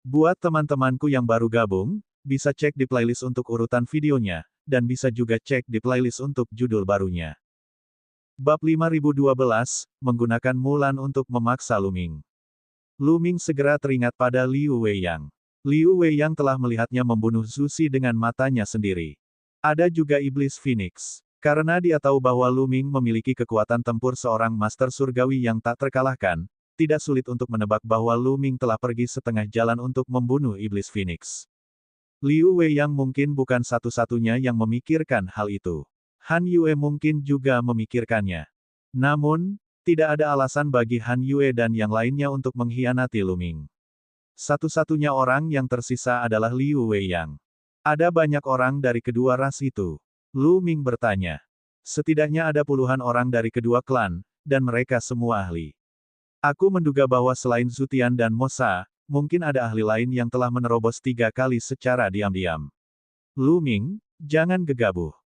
Buat teman-temanku yang baru gabung, bisa cek di playlist untuk urutan videonya, dan bisa juga cek di playlist untuk judul barunya. Bab 5012, menggunakan Mulan untuk memaksa Luming. Luming segera teringat pada Liu Weiyang. Liu Weiyang telah melihatnya membunuh Zuxi dengan matanya sendiri. Ada juga Iblis Phoenix. Karena dia tahu bahwa Luming memiliki kekuatan tempur seorang Master Surgawi yang tak terkalahkan, tidak sulit untuk menebak bahwa Luming telah pergi setengah jalan untuk membunuh Iblis Phoenix. Liu Weiyang mungkin bukan satu-satunya yang memikirkan hal itu. Han Yue mungkin juga memikirkannya. Namun, tidak ada alasan bagi Han Yue dan yang lainnya untuk mengkhianati Luming. Satu-satunya orang yang tersisa adalah Liu Weiyang. Ada banyak orang dari kedua ras itu. Luming bertanya. Setidaknya ada puluhan orang dari kedua klan, dan mereka semua ahli. Aku menduga bahwa selain Zutian dan Mosa, mungkin ada ahli lain yang telah menerobos 3 kali secara diam-diam. Luming, jangan gegabah.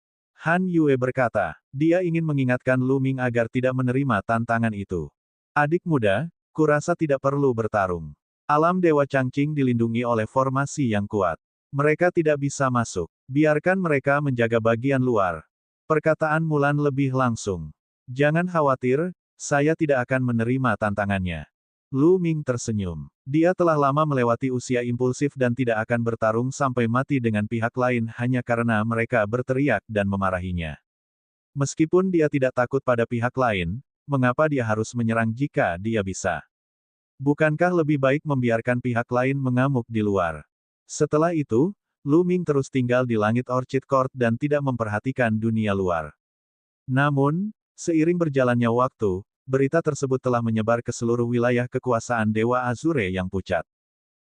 Han Yue berkata, dia ingin mengingatkan Luming agar tidak menerima tantangan itu. Adik muda, kurasa tidak perlu bertarung. Alam Dewa Changqing dilindungi oleh formasi yang kuat. Mereka tidak bisa masuk. Biarkan mereka menjaga bagian luar. Perkataan Mulan lebih langsung. Jangan khawatir, saya tidak akan menerima tantangannya. Luming tersenyum. Dia telah lama melewati usia impulsif dan tidak akan bertarung sampai mati dengan pihak lain hanya karena mereka berteriak dan memarahinya. Meskipun dia tidak takut pada pihak lain, mengapa dia harus menyerang jika dia bisa? Bukankah lebih baik membiarkan pihak lain mengamuk di luar? Setelah itu, Luming terus tinggal di langit Orchid Court dan tidak memperhatikan dunia luar. Namun, seiring berjalannya waktu, berita tersebut telah menyebar ke seluruh wilayah kekuasaan Dewa Azure yang pucat.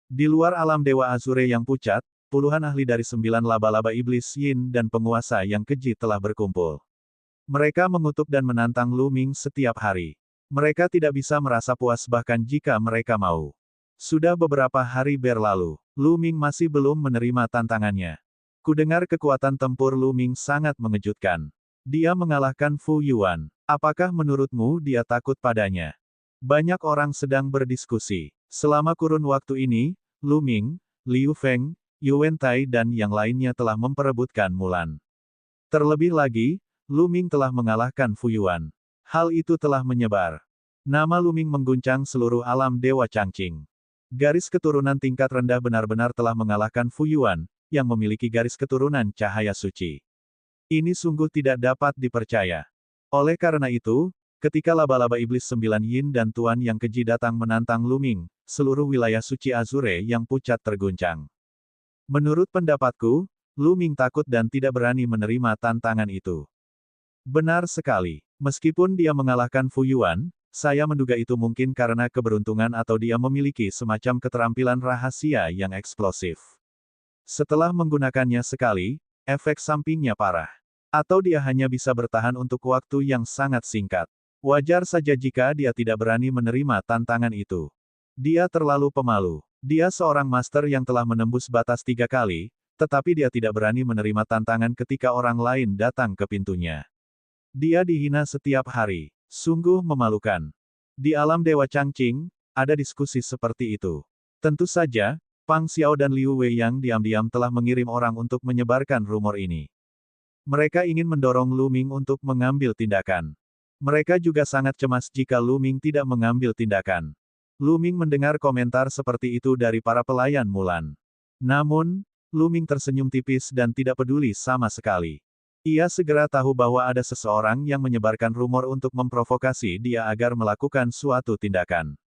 Di luar alam Dewa Azure yang pucat, puluhan ahli dari 9 laba-laba iblis Yin dan penguasa yang keji telah berkumpul. Mereka mengutuk dan menantang Luming setiap hari. Mereka tidak bisa merasa puas bahkan jika mereka mau. Sudah beberapa hari berlalu, Luming masih belum menerima tantangannya. Kudengar kekuatan tempur Luming sangat mengejutkan. Dia mengalahkan Fu Yuan. Apakah menurutmu dia takut padanya? Banyak orang sedang berdiskusi. Selama kurun waktu ini, Luming, Liu Feng, Yuan Tai dan yang lainnya telah memperebutkan Mulan. Terlebih lagi, Luming telah mengalahkan Fu Yuan. Hal itu telah menyebar. Nama Luming mengguncang seluruh alam Dewa Changqing. Garis keturunan tingkat rendah benar-benar telah mengalahkan Fu Yuan, yang memiliki garis keturunan cahaya suci. Ini sungguh tidak dapat dipercaya. Oleh karena itu, ketika laba-laba iblis 9 Yin dan Tuan yang keji datang menantang Luming, seluruh wilayah suci Azure yang pucat terguncang. Menurut pendapatku, Luming takut dan tidak berani menerima tantangan itu. Benar sekali. Meskipun dia mengalahkan Fu Yuan, saya menduga itu mungkin karena keberuntungan atau dia memiliki semacam keterampilan rahasia yang eksplosif. Setelah menggunakannya sekali, efek sampingnya parah. Atau dia hanya bisa bertahan untuk waktu yang sangat singkat. Wajar saja jika dia tidak berani menerima tantangan itu. Dia terlalu pemalu. Dia seorang master yang telah menembus batas 3 kali, tetapi dia tidak berani menerima tantangan ketika orang lain datang ke pintunya. Dia dihina setiap hari. Sungguh memalukan. Di alam Dewa Changqing, ada diskusi seperti itu. Tentu saja, Pang Xiao dan Liu Weiyang diam-diam telah mengirim orang untuk menyebarkan rumor ini. Mereka ingin mendorong Luming untuk mengambil tindakan. Mereka juga sangat cemas jika Luming tidak mengambil tindakan. Luming mendengar komentar seperti itu dari para pelayan Mulan. Namun, Luming tersenyum tipis dan tidak peduli sama sekali. Ia segera tahu bahwa ada seseorang yang menyebarkan rumor untuk memprovokasi dia agar melakukan suatu tindakan.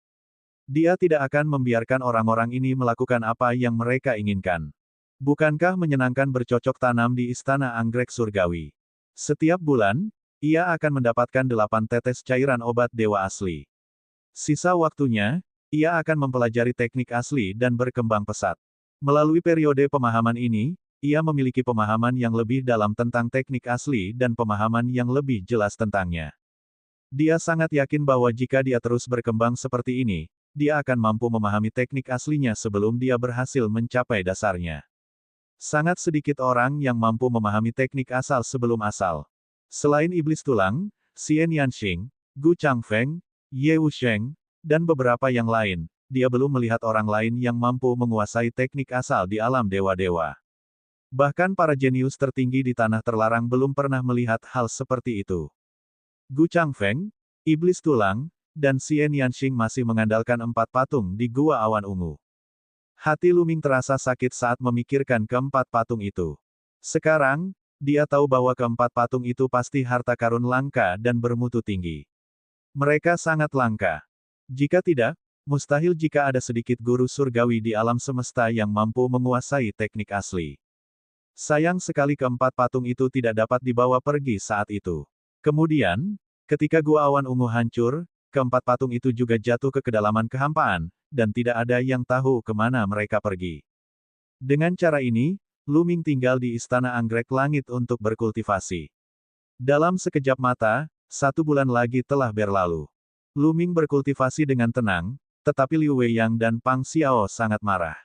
Dia tidak akan membiarkan orang-orang ini melakukan apa yang mereka inginkan. Bukankah menyenangkan bercocok tanam di Istana Anggrek Surgawi? Setiap bulan, ia akan mendapatkan 8 tetes cairan obat dewa asli. Sisa waktunya, ia akan mempelajari teknik asli dan berkembang pesat. Melalui periode pemahaman ini, ia memiliki pemahaman yang lebih dalam tentang teknik asli dan pemahaman yang lebih jelas tentangnya. Dia sangat yakin bahwa jika dia terus berkembang seperti ini, dia akan mampu memahami teknik aslinya sebelum dia berhasil mencapai dasarnya. Sangat sedikit orang yang mampu memahami teknik asal sebelum asal. Selain iblis tulang, Xian Yanxing, Gu Changfeng, Ye Wusheng, dan beberapa yang lain, dia belum melihat orang lain yang mampu menguasai teknik asal di alam dewa-dewa. Bahkan para jenius tertinggi di tanah terlarang belum pernah melihat hal seperti itu. Gu Changfeng, Iblis Tulang, dan Xian Yanxing masih mengandalkan 4 patung di Gua Awan Ungu. Hati Lu Ming terasa sakit saat memikirkan keempat patung itu. Sekarang, dia tahu bahwa keempat patung itu pasti harta karun langka dan bermutu tinggi. Mereka sangat langka. Jika tidak, mustahil jika ada sedikit guru surgawi di alam semesta yang mampu menguasai teknik asli. Sayang sekali keempat patung itu tidak dapat dibawa pergi saat itu. Kemudian, ketika Gua Awan Ungu hancur, keempat patung itu juga jatuh ke kedalaman kehampaan, dan tidak ada yang tahu kemana mereka pergi. Dengan cara ini, Lu Ming tinggal di Istana Anggrek Langit untuk berkultivasi. Dalam sekejap mata, 1 bulan lagi telah berlalu. Lu Ming berkultivasi dengan tenang, tetapi Liu Weiyang dan Pang Xiao sangat marah.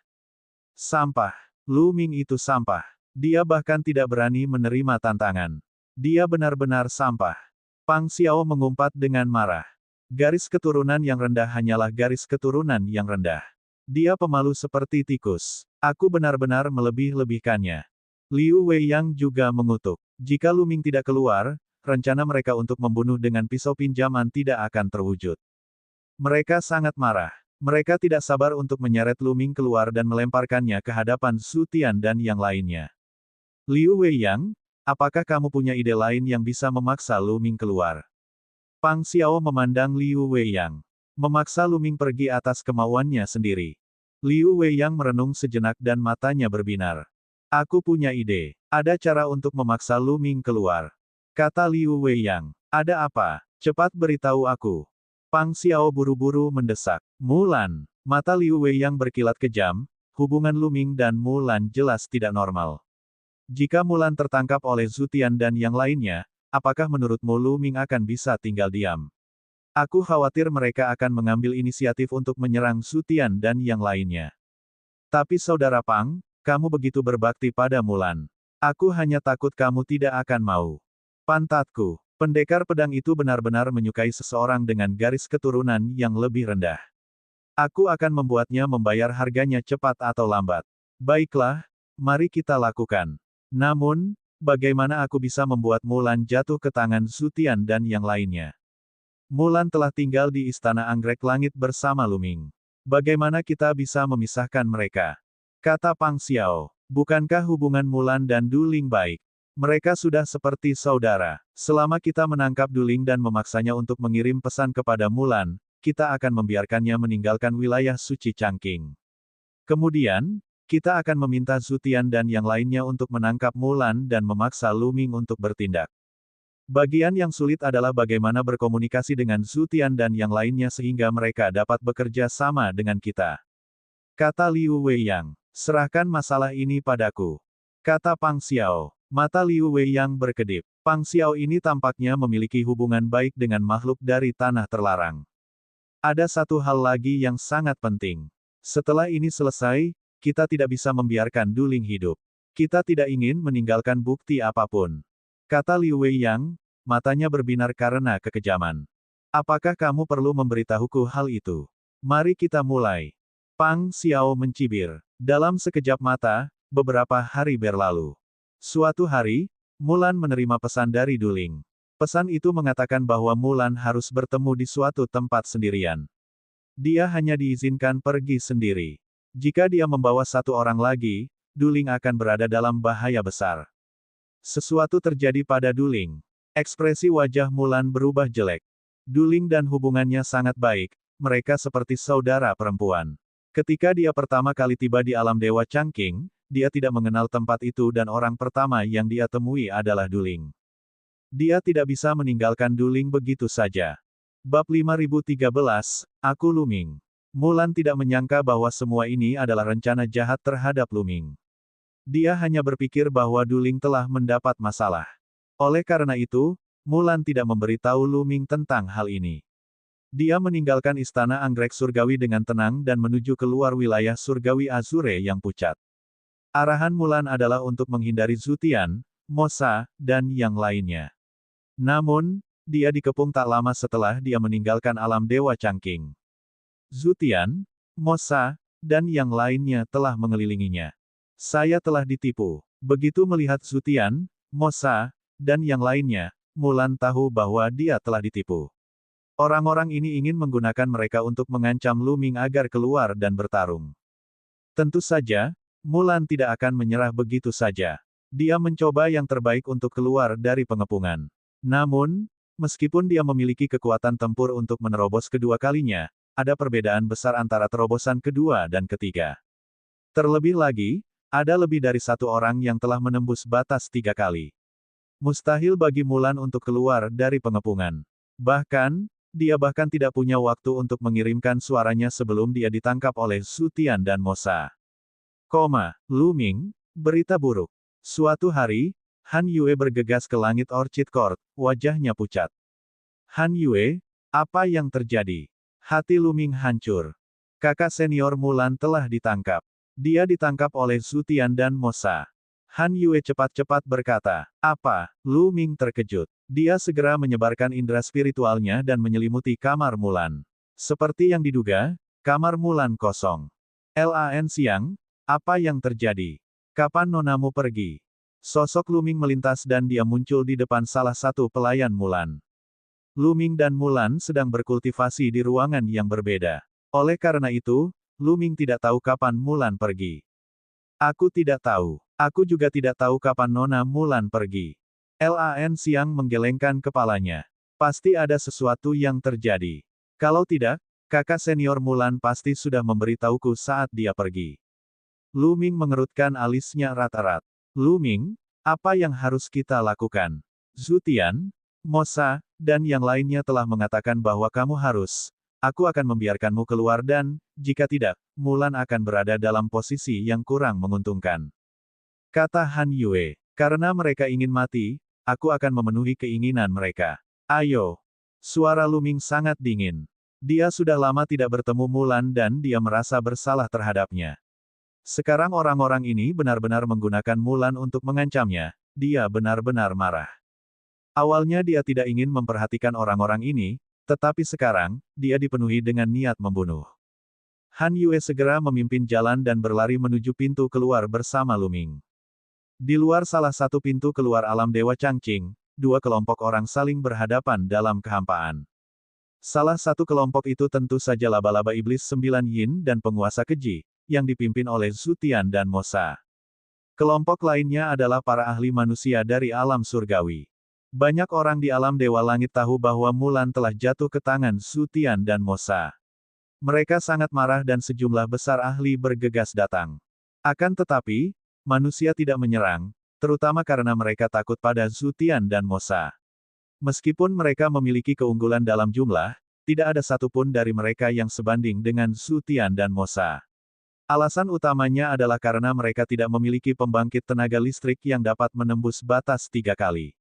Sampah. Lu Ming itu sampah. Dia bahkan tidak berani menerima tantangan. Dia benar-benar sampah. Pang Xiao mengumpat dengan marah. Garis keturunan yang rendah hanyalah garis keturunan yang rendah. Dia pemalu seperti tikus. Aku benar-benar melebih-lebihkannya. Liu Weiyang juga mengutuk. Jika Lu Ming tidak keluar, rencana mereka untuk membunuh dengan pisau pinjaman tidak akan terwujud. Mereka sangat marah. Mereka tidak sabar untuk menyeret Lu Ming keluar dan melemparkannya ke hadapan Su Tian dan yang lainnya. Liu Weiyang, apakah kamu punya ide lain yang bisa memaksa Lu Ming keluar? Pang Xiao memandang Liu Weiyang. Memaksa Lu Ming pergi atas kemauannya sendiri. Liu Weiyang merenung sejenak dan matanya berbinar. Aku punya ide. Ada cara untuk memaksa Lu Ming keluar. Kata Liu Weiyang. Ada apa? Cepat beritahu aku. Pang Xiao buru-buru mendesak. Mulan. Mata Liu Weiyang berkilat kejam. Hubungan Lu Ming dan Mulan jelas tidak normal. Jika Mulan tertangkap oleh Su Tian dan yang lainnya, apakah menurutmu Lu Ming akan bisa tinggal diam? Aku khawatir mereka akan mengambil inisiatif untuk menyerang Su Tian dan yang lainnya. Tapi saudara Pang, kamu begitu berbakti pada Mulan. Aku hanya takut kamu tidak akan mau. Pantatku. Pendekar pedang itu benar-benar menyukai seseorang dengan garis keturunan yang lebih rendah. Aku akan membuatnya membayar harganya cepat atau lambat. Baiklah, mari kita lakukan. Namun, bagaimana aku bisa membuat Mulan jatuh ke tangan Su Tian dan yang lainnya? Mulan telah tinggal di Istana Anggrek Langit bersama Lu Ming. Bagaimana kita bisa memisahkan mereka? Kata Pang Xiao. Bukankah hubungan Mulan dan Du Ling baik? Mereka sudah seperti saudara. Selama kita menangkap Du Ling dan memaksanya untuk mengirim pesan kepada Mulan, kita akan membiarkannya meninggalkan wilayah suci Changqing. Kemudian, kita akan meminta Su Tian dan yang lainnya untuk menangkap Mulan dan memaksa Lu Ming untuk bertindak. Bagian yang sulit adalah bagaimana berkomunikasi dengan Su Tian dan yang lainnya sehingga mereka dapat bekerja sama dengan kita. Kata Liu Weiyang. Serahkan masalah ini padaku. Kata Pang Xiao. Mata Liu Weiyang berkedip. Pang Xiao ini tampaknya memiliki hubungan baik dengan makhluk dari tanah terlarang. Ada satu hal lagi yang sangat penting. Setelah ini selesai, kita tidak bisa membiarkan Du Ling hidup. Kita tidak ingin meninggalkan bukti apapun. Kata Liu Weiyang, matanya berbinar karena kekejaman. Apakah kamu perlu memberitahuku hal itu? Mari kita mulai. Pang Xiao mencibir. Dalam sekejap mata, beberapa hari berlalu. Suatu hari, Mulan menerima pesan dari Du Ling. Pesan itu mengatakan bahwa Mulan harus bertemu di suatu tempat sendirian. Dia hanya diizinkan pergi sendiri. Jika dia membawa 1 orang lagi, Du Ling akan berada dalam bahaya besar. Sesuatu terjadi pada Du Ling. Ekspresi wajah Mulan berubah jelek. Du Ling dan hubungannya sangat baik, mereka seperti saudara perempuan. Ketika dia pertama kali tiba di alam Dewa Changqing, dia tidak mengenal tempat itu dan orang pertama yang dia temui adalah Du Ling. Dia tidak bisa meninggalkan Du Ling begitu saja. Bab 5013, Aku Lu Ming. Mulan tidak menyangka bahwa semua ini adalah rencana jahat terhadap Lu Ming. Dia hanya berpikir bahwa Du Ling telah mendapat masalah. Oleh karena itu, Mulan tidak memberitahu Lu Ming tentang hal ini. Dia meninggalkan Istana Anggrek Surgawi dengan tenang dan menuju keluar wilayah Surgawi Azure yang pucat. Arahan Mulan adalah untuk menghindari Su Tian, Mosa, dan yang lainnya. Namun, dia dikepung tak lama setelah dia meninggalkan alam Dewa Changqing. Su Tian, Mosa, dan yang lainnya telah mengelilinginya. Saya telah ditipu. Begitu melihat Zutian, Mosa, dan yang lainnya, Mulan tahu bahwa dia telah ditipu. Orang-orang ini ingin menggunakan mereka untuk mengancam Lu Ming agar keluar dan bertarung. Tentu saja, Mulan tidak akan menyerah begitu saja. Dia mencoba yang terbaik untuk keluar dari pengepungan. Namun, meskipun dia memiliki kekuatan tempur untuk menerobos kedua kalinya, ada perbedaan besar antara terobosan kedua dan ketiga. Terlebih lagi, ada lebih dari satu orang yang telah menembus batas 3 kali. Mustahil bagi Mulan untuk keluar dari pengepungan. Bahkan, dia bahkan tidak punya waktu untuk mengirimkan suaranya sebelum dia ditangkap oleh Zutian dan Mosa. Lu Ming, berita buruk. Suatu hari, Han Yue bergegas ke langit Orchid Court, wajahnya pucat. Han Yue, apa yang terjadi? Hati Lu Ming hancur. Kakak senior Mulan telah ditangkap. Dia ditangkap oleh Zutian dan Mosa. Han Yue cepat-cepat berkata, apa? Lu Ming terkejut. Dia segera menyebarkan indera spiritualnya dan menyelimuti kamar Mulan. Seperti yang diduga, kamar Mulan kosong. Lan Siang, apa yang terjadi? Kapan nonamu pergi? Sosok Lu Ming melintas dan dia muncul di depan salah satu pelayan Mulan. Lu Ming dan Mulan sedang berkultivasi di ruangan yang berbeda. Oleh karena itu, Lu Ming tidak tahu kapan Mulan pergi. Aku tidak tahu. Aku juga tidak tahu kapan Nona Mulan pergi. Lan Siang menggelengkan kepalanya. Pasti ada sesuatu yang terjadi. Kalau tidak, kakak senior Mulan pasti sudah memberitahuku saat dia pergi. Lu Ming mengerutkan alisnya rat-rat. Lu Ming, apa yang harus kita lakukan? Zutian, Mosa, dan yang lainnya telah mengatakan bahwa kamu harus. Aku akan membiarkanmu keluar dan, jika tidak, Mulan akan berada dalam posisi yang kurang menguntungkan. Kata Han Yue, karena mereka ingin mati, aku akan memenuhi keinginan mereka. Ayo. Suara Lu Ming sangat dingin. Dia sudah lama tidak bertemu Mulan dan dia merasa bersalah terhadapnya. Sekarang orang-orang ini benar-benar menggunakan Mulan untuk mengancamnya, dia benar-benar marah. Awalnya dia tidak ingin memperhatikan orang-orang ini, tetapi sekarang, dia dipenuhi dengan niat membunuh. Han Yue segera memimpin jalan dan berlari menuju pintu keluar bersama Lu Ming. Di luar salah satu pintu keluar alam Dewa Changqing, dua kelompok orang saling berhadapan dalam kehampaan. Salah satu kelompok itu tentu saja laba-laba iblis 9 yin dan penguasa keji, yang dipimpin oleh Zutian dan Mosa. Kelompok lainnya adalah para ahli manusia dari alam surgawi. Banyak orang di alam Dewa Langit tahu bahwa Mulan telah jatuh ke tangan Zutian dan Mosa. Mereka sangat marah dan sejumlah besar ahli bergegas datang. Akan tetapi, manusia tidak menyerang, terutama karena mereka takut pada Zutian dan Mosa. Meskipun mereka memiliki keunggulan dalam jumlah, tidak ada satupun dari mereka yang sebanding dengan Zutian dan Mosa. Alasan utamanya adalah karena mereka tidak memiliki pembangkit tenaga listrik yang dapat menembus batas 3 kali.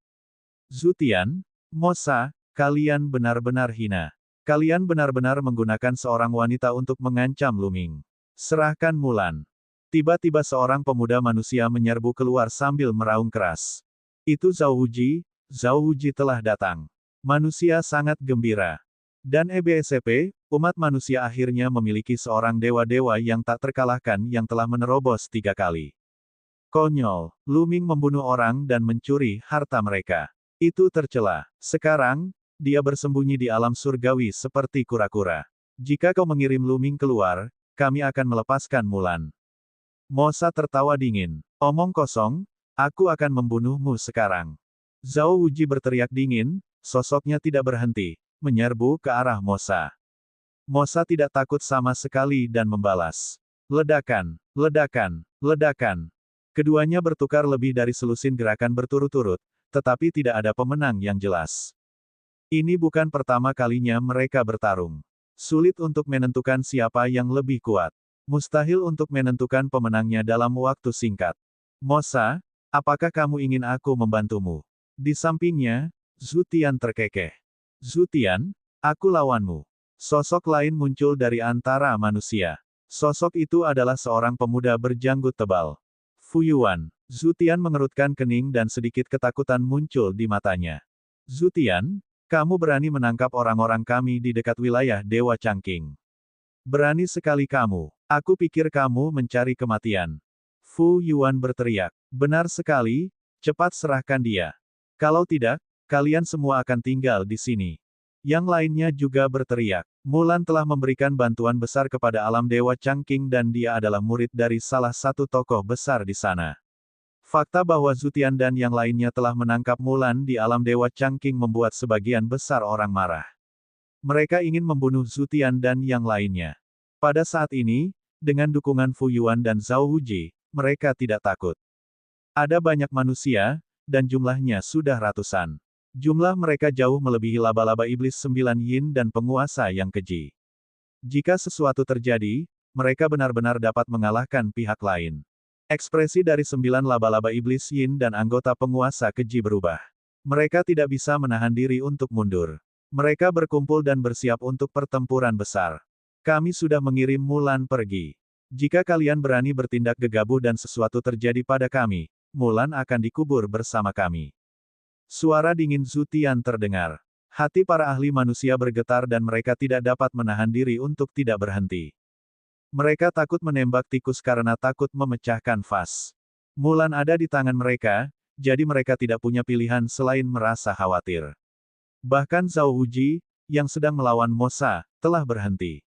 Zutian, Mosa, kalian benar-benar hina. Kalian benar-benar menggunakan seorang wanita untuk mengancam Lu Ming. Serahkan Mulan. Tiba-tiba seorang pemuda manusia menyerbu keluar sambil meraung keras. Itu Zhao Wuji telah datang. Manusia sangat gembira. Dan EBSCP, umat manusia akhirnya memiliki seorang dewa-dewa yang tak terkalahkan yang telah menerobos 3 kali. Konyol, Lu Ming membunuh orang dan mencuri harta mereka. Itu tercela. Sekarang, dia bersembunyi di alam surgawi seperti kura-kura. Jika kau mengirim Lu Ming keluar, kami akan melepaskan Mulan. Mosa tertawa dingin. Omong kosong, aku akan membunuhmu sekarang. Zhao Wuji berteriak dingin, sosoknya tidak berhenti, menyerbu ke arah Mosa. Mosa tidak takut sama sekali dan membalas. Ledakan, ledakan, ledakan. Keduanya bertukar lebih dari selusin gerakan berturut-turut, tetapi tidak ada pemenang yang jelas. Ini bukan pertama kalinya mereka bertarung. Sulit untuk menentukan siapa yang lebih kuat. Mustahil untuk menentukan pemenangnya dalam waktu singkat. Mosa, apakah kamu ingin aku membantumu? Di sampingnya, Zutian terkekeh. Zutian, aku lawanmu. Sosok lain muncul dari antara manusia. Sosok itu adalah seorang pemuda berjanggut tebal. Fu Yuan. Zutian mengerutkan kening dan sedikit ketakutan muncul di matanya. Zutian, kamu berani menangkap orang-orang kami di dekat wilayah Dewa Changqing. Berani sekali kamu. Aku pikir kamu mencari kematian. Fu Yuan berteriak. Benar sekali, cepat serahkan dia. Kalau tidak, kalian semua akan tinggal di sini. Yang lainnya juga berteriak. Mulan telah memberikan bantuan besar kepada alam Dewa Changqing dan dia adalah murid dari salah satu tokoh besar di sana. Fakta bahwa Zutian dan yang lainnya telah menangkap Mulan di alam Dewa Changqing membuat sebagian besar orang marah. Mereka ingin membunuh Zutian dan yang lainnya. Pada saat ini, dengan dukungan Fu Yuan dan Zhao Wuji, mereka tidak takut. Ada banyak manusia, dan jumlahnya sudah ratusan. Jumlah mereka jauh melebihi laba-laba iblis 9 yin dan penguasa yang keji. Jika sesuatu terjadi, mereka benar-benar dapat mengalahkan pihak lain. Ekspresi dari 9 laba-laba iblis yin dan anggota penguasa keji berubah. Mereka tidak bisa menahan diri untuk mundur. Mereka berkumpul dan bersiap untuk pertempuran besar. Kami sudah mengirim Mulan pergi. Jika kalian berani bertindak gegabah dan sesuatu terjadi pada kami, Mulan akan dikubur bersama kami. Suara dingin Zutian terdengar. Hati para ahli manusia bergetar dan mereka tidak dapat menahan diri untuk tidak berhenti. Mereka takut menembak tikus karena takut memecahkan vas. Mulan ada di tangan mereka, jadi mereka tidak punya pilihan selain merasa khawatir. Bahkan Zhao Wuji, yang sedang melawan Mosa, telah berhenti.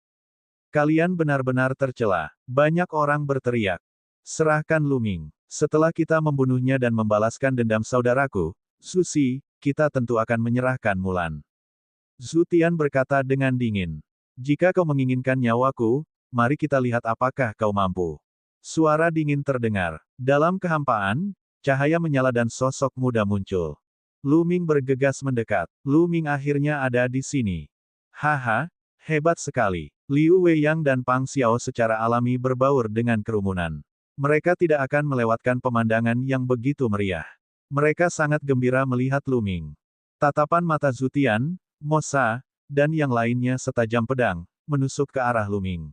Kalian benar-benar tercela. Banyak orang berteriak. Serahkan Luming. Setelah kita membunuhnya dan membalaskan dendam saudaraku, Susi, kita tentu akan menyerahkan Mulan. Zutian berkata dengan dingin. Jika kau menginginkan nyawaku, mari kita lihat apakah kau mampu. Suara dingin terdengar. Dalam kehampaan, cahaya menyala dan sosok muda muncul. Luming bergegas mendekat. Luming akhirnya ada di sini. Haha, hebat sekali. Liu Weiyang dan Pang Xiao secara alami berbaur dengan kerumunan. Mereka tidak akan melewatkan pemandangan yang begitu meriah. Mereka sangat gembira melihat Luming. Tatapan mata Zutian, Mosa, dan yang lainnya setajam pedang, menusuk ke arah Luming.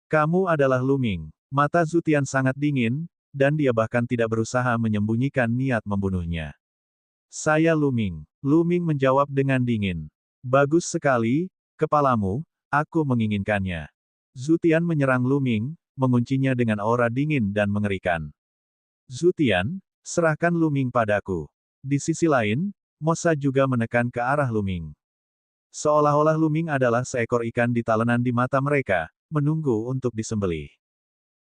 Kamu adalah Luming. Mata Zutian sangat dingin, dan dia bahkan tidak berusaha menyembunyikan niat membunuhnya. Saya Luming. Luming menjawab dengan dingin. Bagus sekali, kepalamu, aku menginginkannya. Zutian menyerang Luming, menguncinya dengan aura dingin dan mengerikan. Zutian, serahkan Luming padaku. Di sisi lain, Mosa juga menekan ke arah Luming. Seolah-olah Luming adalah seekor ikan di talenan di mata mereka, menunggu untuk disembelih.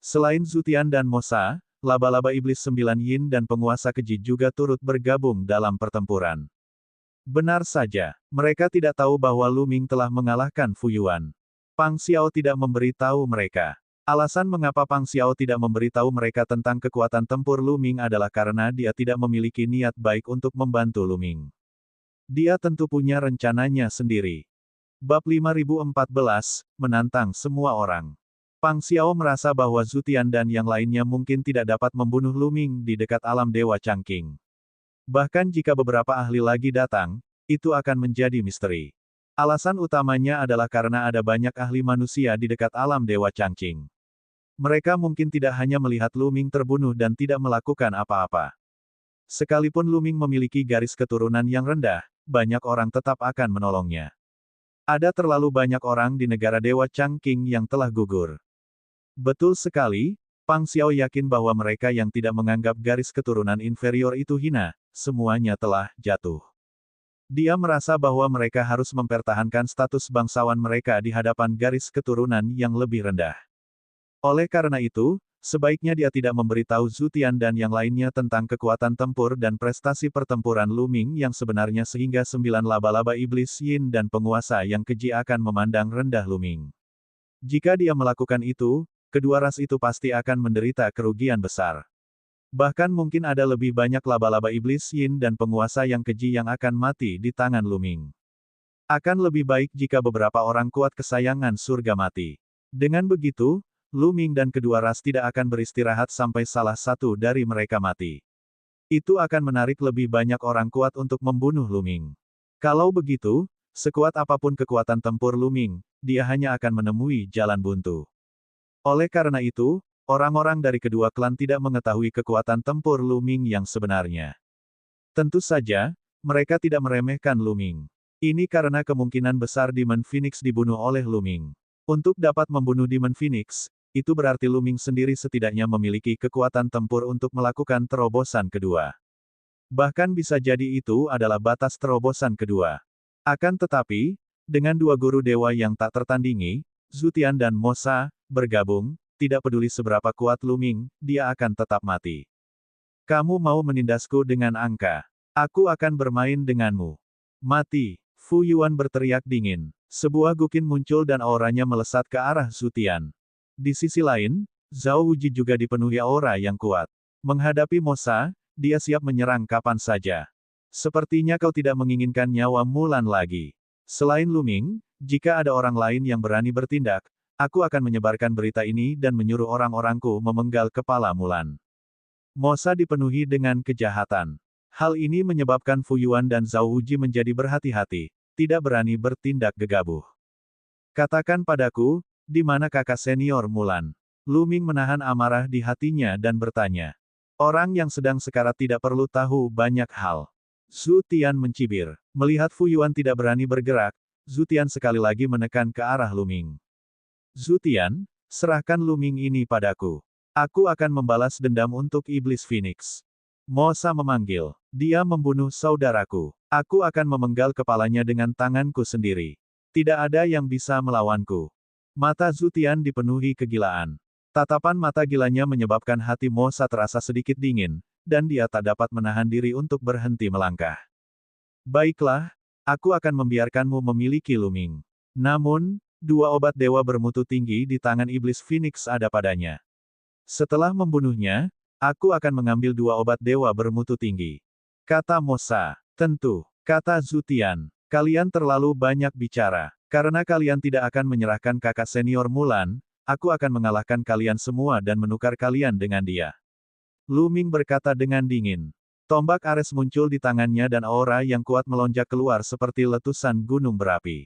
Selain Zutian dan Mosa, laba-laba iblis 9 yin dan penguasa keji juga turut bergabung dalam pertempuran. Benar saja, mereka tidak tahu bahwa Luming telah mengalahkan Fu Yuan. Pang Xiao tidak memberitahu mereka. Alasan mengapa Pang Xiao tidak memberitahu mereka tentang kekuatan tempur Luming adalah karena dia tidak memiliki niat baik untuk membantu Luming. Dia tentu punya rencananya sendiri. Bab 5014, menantang semua orang. Pang Xiao merasa bahwa Zutian dan yang lainnya mungkin tidak dapat membunuh Luming di dekat alam Dewa Changqing. Bahkan jika beberapa ahli lagi datang, itu akan menjadi misteri. Alasan utamanya adalah karena ada banyak ahli manusia di dekat alam Dewa Changqing. Mereka mungkin tidak hanya melihat Luming terbunuh dan tidak melakukan apa-apa. Sekalipun Luming memiliki garis keturunan yang rendah, banyak orang tetap akan menolongnya. Ada terlalu banyak orang di negara Dewa Changqing yang telah gugur. Betul sekali, Pang Xiao yakin bahwa mereka yang tidak menganggap garis keturunan inferior itu hina, semuanya telah jatuh. Dia merasa bahwa mereka harus mempertahankan status bangsawan mereka di hadapan garis keturunan yang lebih rendah. Oleh karena itu, sebaiknya dia tidak memberitahu Zutian dan yang lainnya tentang kekuatan tempur dan prestasi pertempuran Luming yang sebenarnya sehingga 9 laba-laba iblis yin dan penguasa yang keji akan memandang rendah Luming. Jika dia melakukan itu, kedua ras itu pasti akan menderita kerugian besar. Bahkan mungkin ada lebih banyak laba-laba iblis yin dan penguasa yang keji yang akan mati di tangan Luming. Akan lebih baik jika beberapa orang kuat kesayangan surga mati. Dengan begitu, Luming dan kedua ras tidak akan beristirahat sampai salah satu dari mereka mati. Itu akan menarik lebih banyak orang kuat untuk membunuh Luming. Kalau begitu, sekuat apapun kekuatan tempur Luming, dia hanya akan menemui jalan buntu. Oleh karena itu, orang-orang dari kedua klan tidak mengetahui kekuatan tempur Luming yang sebenarnya. Tentu saja, mereka tidak meremehkan Luming. Ini karena kemungkinan besar Demon Phoenix dibunuh oleh Luming. Untuk dapat membunuh Demon Phoenix, itu berarti Lu Ming sendiri setidaknya memiliki kekuatan tempur untuk melakukan terobosan kedua. Bahkan bisa jadi itu adalah batas terobosan kedua. Akan tetapi, dengan dua guru dewa yang tak tertandingi, Zhu Tian dan Mo Sa, bergabung, tidak peduli seberapa kuat Lu Ming, dia akan tetap mati. Kamu mau menindasku dengan angka? Aku akan bermain denganmu. Mati! Fu Yuan berteriak dingin. Sebuah gukin muncul dan auranya melesat ke arah Zhu Tian. Di sisi lain, Zhao Wuji juga dipenuhi aura yang kuat. Menghadapi Mo Sa, dia siap menyerang kapan saja. Sepertinya kau tidak menginginkan nyawa Mulan lagi. Selain Lu Ming, jika ada orang lain yang berani bertindak, aku akan menyebarkan berita ini dan menyuruh orang-orangku memenggal kepala Mulan. Mo Sa dipenuhi dengan kejahatan. Hal ini menyebabkan Fu Yuan dan Zhao Wuji menjadi berhati-hati, tidak berani bertindak gegabah. Katakan padaku, di mana kakak senior Mulan? Lu Ming menahan amarah di hatinya dan bertanya. Orang yang sedang sekarat tidak perlu tahu banyak hal. Zhu Tian mencibir. Melihat Fu Yuan tidak berani bergerak, Zhu Tian sekali lagi menekan ke arah Lu Ming. Zhu Tian, serahkan Lu Ming ini padaku. Aku akan membalas dendam untuk Iblis Phoenix. Mo Sa memanggil. Dia membunuh saudaraku. Aku akan memenggal kepalanya dengan tanganku sendiri. Tidak ada yang bisa melawanku. Mata Zhu Tian dipenuhi kegilaan. Tatapan mata gilanya menyebabkan hati Mo Sa terasa sedikit dingin, dan dia tak dapat menahan diri untuk berhenti melangkah. Baiklah, aku akan membiarkanmu memiliki Lu Ming. Namun, dua obat dewa bermutu tinggi di tangan Iblis Phoenix ada padanya. Setelah membunuhnya, aku akan mengambil dua obat dewa bermutu tinggi. Kata Mo Sa. Tentu, kata Zhu Tian. Kalian terlalu banyak bicara. Karena kalian tidak akan menyerahkan kakak senior Mulan, aku akan mengalahkan kalian semua dan menukar kalian dengan dia. Lu Ming berkata dengan dingin. Tombak Ares muncul di tangannya dan aura yang kuat melonjak keluar seperti letusan gunung berapi.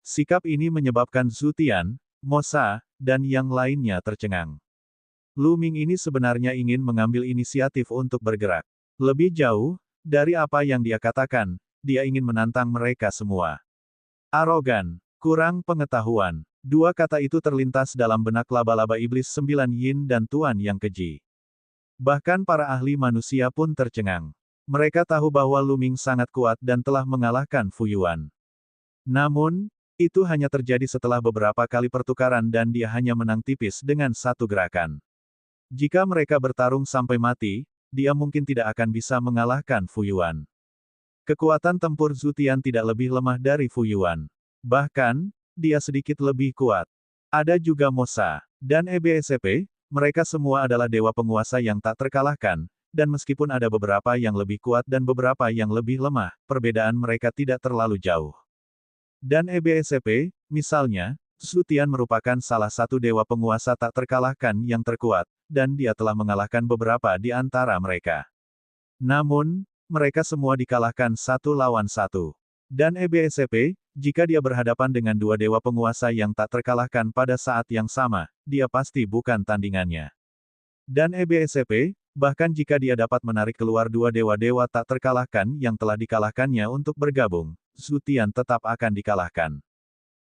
Sikap ini menyebabkan Zhu Tian, Mo Sa, dan yang lainnya tercengang. Lu Ming ini sebenarnya ingin mengambil inisiatif untuk bergerak. Lebih jauh, dari apa yang dia katakan, dia ingin menantang mereka semua. Arogan, kurang pengetahuan. Dua kata itu terlintas dalam benak laba-laba iblis 9 yin dan Tuan yang keji. Bahkan para ahli manusia pun tercengang. Mereka tahu bahwa Lu Ming sangat kuat dan telah mengalahkan Fu Yuan. Namun, itu hanya terjadi setelah beberapa kali pertukaran dan dia hanya menang tipis dengan satu gerakan. Jika mereka bertarung sampai mati, dia mungkin tidak akan bisa mengalahkan Fu Yuan. Kekuatan tempur Zhu Tian tidak lebih lemah dari Fu Yuan. Bahkan, dia sedikit lebih kuat. Ada juga Mo Sa dan EBSP, mereka semua adalah dewa penguasa yang tak terkalahkan, dan meskipun ada beberapa yang lebih kuat dan beberapa yang lebih lemah, perbedaan mereka tidak terlalu jauh. Dan EBSP, misalnya, Zhu Tian merupakan salah satu dewa penguasa tak terkalahkan yang terkuat, dan dia telah mengalahkan beberapa di antara mereka. Namun, mereka semua dikalahkan satu lawan satu. Dan EBSP, jika dia berhadapan dengan dua dewa penguasa yang tak terkalahkan pada saat yang sama, dia pasti bukan tandingannya. Dan EBSP, bahkan jika dia dapat menarik keluar dua dewa-dewa tak terkalahkan yang telah dikalahkannya untuk bergabung, Zhu Tian tetap akan dikalahkan.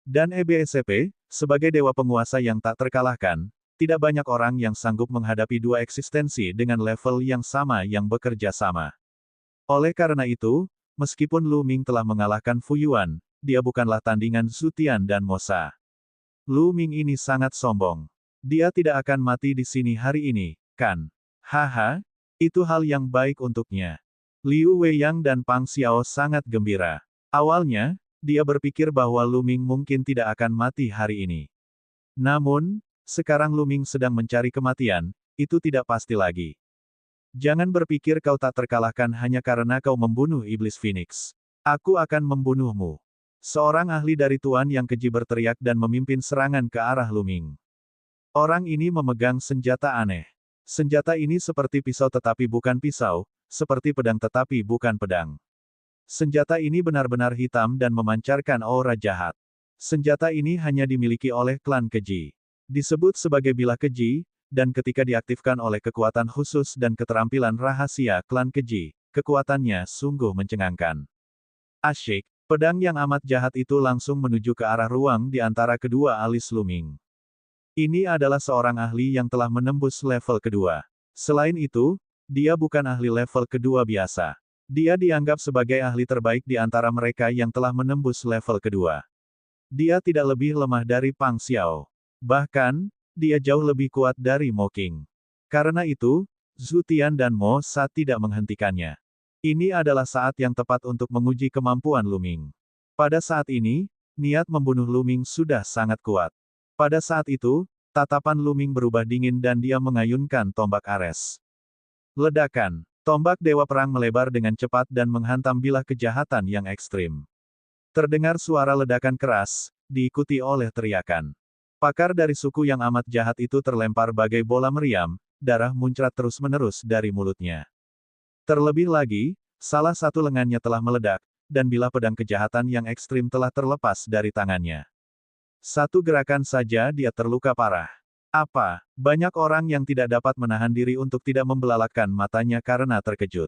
Dan EBSP, sebagai dewa penguasa yang tak terkalahkan, tidak banyak orang yang sanggup menghadapi dua eksistensi dengan level yang sama yang bekerja sama. Oleh karena itu, meskipun Lu Ming telah mengalahkan Fu Yuan, dia bukanlah tandingan Zhu Tian dan Mo Sa. Lu Ming ini sangat sombong. Dia tidak akan mati di sini hari ini, kan? Haha, itu hal yang baik untuknya. Liu Weiyang dan Pang Xiao sangat gembira. Awalnya, dia berpikir bahwa Lu Ming mungkin tidak akan mati hari ini. Namun, sekarang Lu Ming sedang mencari kematian, itu tidak pasti lagi. Jangan berpikir kau tak terkalahkan hanya karena kau membunuh Iblis Phoenix. Aku akan membunuhmu. Seorang ahli dari Tuan yang keji berteriak dan memimpin serangan ke arah Lu Ming. Orang ini memegang senjata aneh. Senjata ini seperti pisau tetapi bukan pisau, seperti pedang tetapi bukan pedang. Senjata ini benar-benar hitam dan memancarkan aura jahat. Senjata ini hanya dimiliki oleh klan keji. Disebut sebagai bilah keji, dan ketika diaktifkan oleh kekuatan khusus dan keterampilan rahasia klan keji, kekuatannya sungguh mencengangkan. Asyik, Pedang yang amat jahat itu langsung menuju ke arah ruang di antara kedua alis Luming. Ini adalah seorang ahli yang telah menembus level kedua. Selain itu, dia bukan ahli level kedua biasa. Dia dianggap sebagai ahli terbaik di antara mereka yang telah menembus level kedua. Dia tidak lebih lemah dari Pang Xiao. Bahkan, dia jauh lebih kuat dari Mo Qing. Karena itu, Zhu Tian dan Mo Sa tidak menghentikannya. Ini adalah saat yang tepat untuk menguji kemampuan Luming. Pada saat ini, niat membunuh Luming sudah sangat kuat. Pada saat itu, tatapan Luming berubah dingin dan dia mengayunkan tombak Ares. Ledakan. Tombak Dewa Perang melebar dengan cepat dan menghantam bilah kejahatan yang ekstrim. Terdengar suara ledakan keras, diikuti oleh teriakan. Pakar dari suku yang amat jahat itu terlempar bagai bola meriam, darah muncrat terus-menerus dari mulutnya. Terlebih lagi, salah satu lengannya telah meledak, dan bilah pedang kejahatan yang ekstrim telah terlepas dari tangannya. Satu gerakan saja dia terluka parah. Apa? Banyak orang yang tidak dapat menahan diri untuk tidak membelalakkan matanya karena terkejut.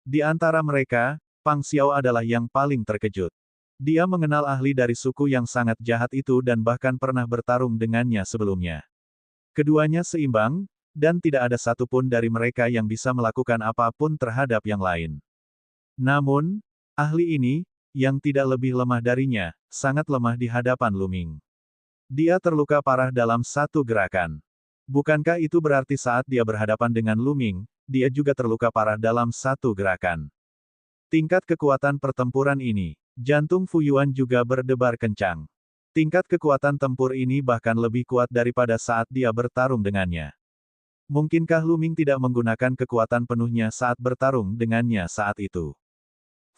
Di antara mereka, Pang Xiao adalah yang paling terkejut. Dia mengenal ahli dari suku yang sangat jahat itu dan bahkan pernah bertarung dengannya sebelumnya. Keduanya seimbang, dan tidak ada satupun dari mereka yang bisa melakukan apapun terhadap yang lain. Namun, ahli ini, yang tidak lebih lemah darinya, sangat lemah di hadapan Luming. Dia terluka parah dalam satu gerakan. Bukankah itu berarti saat dia berhadapan dengan Luming, dia juga terluka parah dalam satu gerakan? Tingkat kekuatan pertempuran ini, jantung Fu Yuan juga berdebar kencang. Tingkat kekuatan tempur ini bahkan lebih kuat daripada saat dia bertarung dengannya. Mungkinkah Luming tidak menggunakan kekuatan penuhnya saat bertarung dengannya saat itu?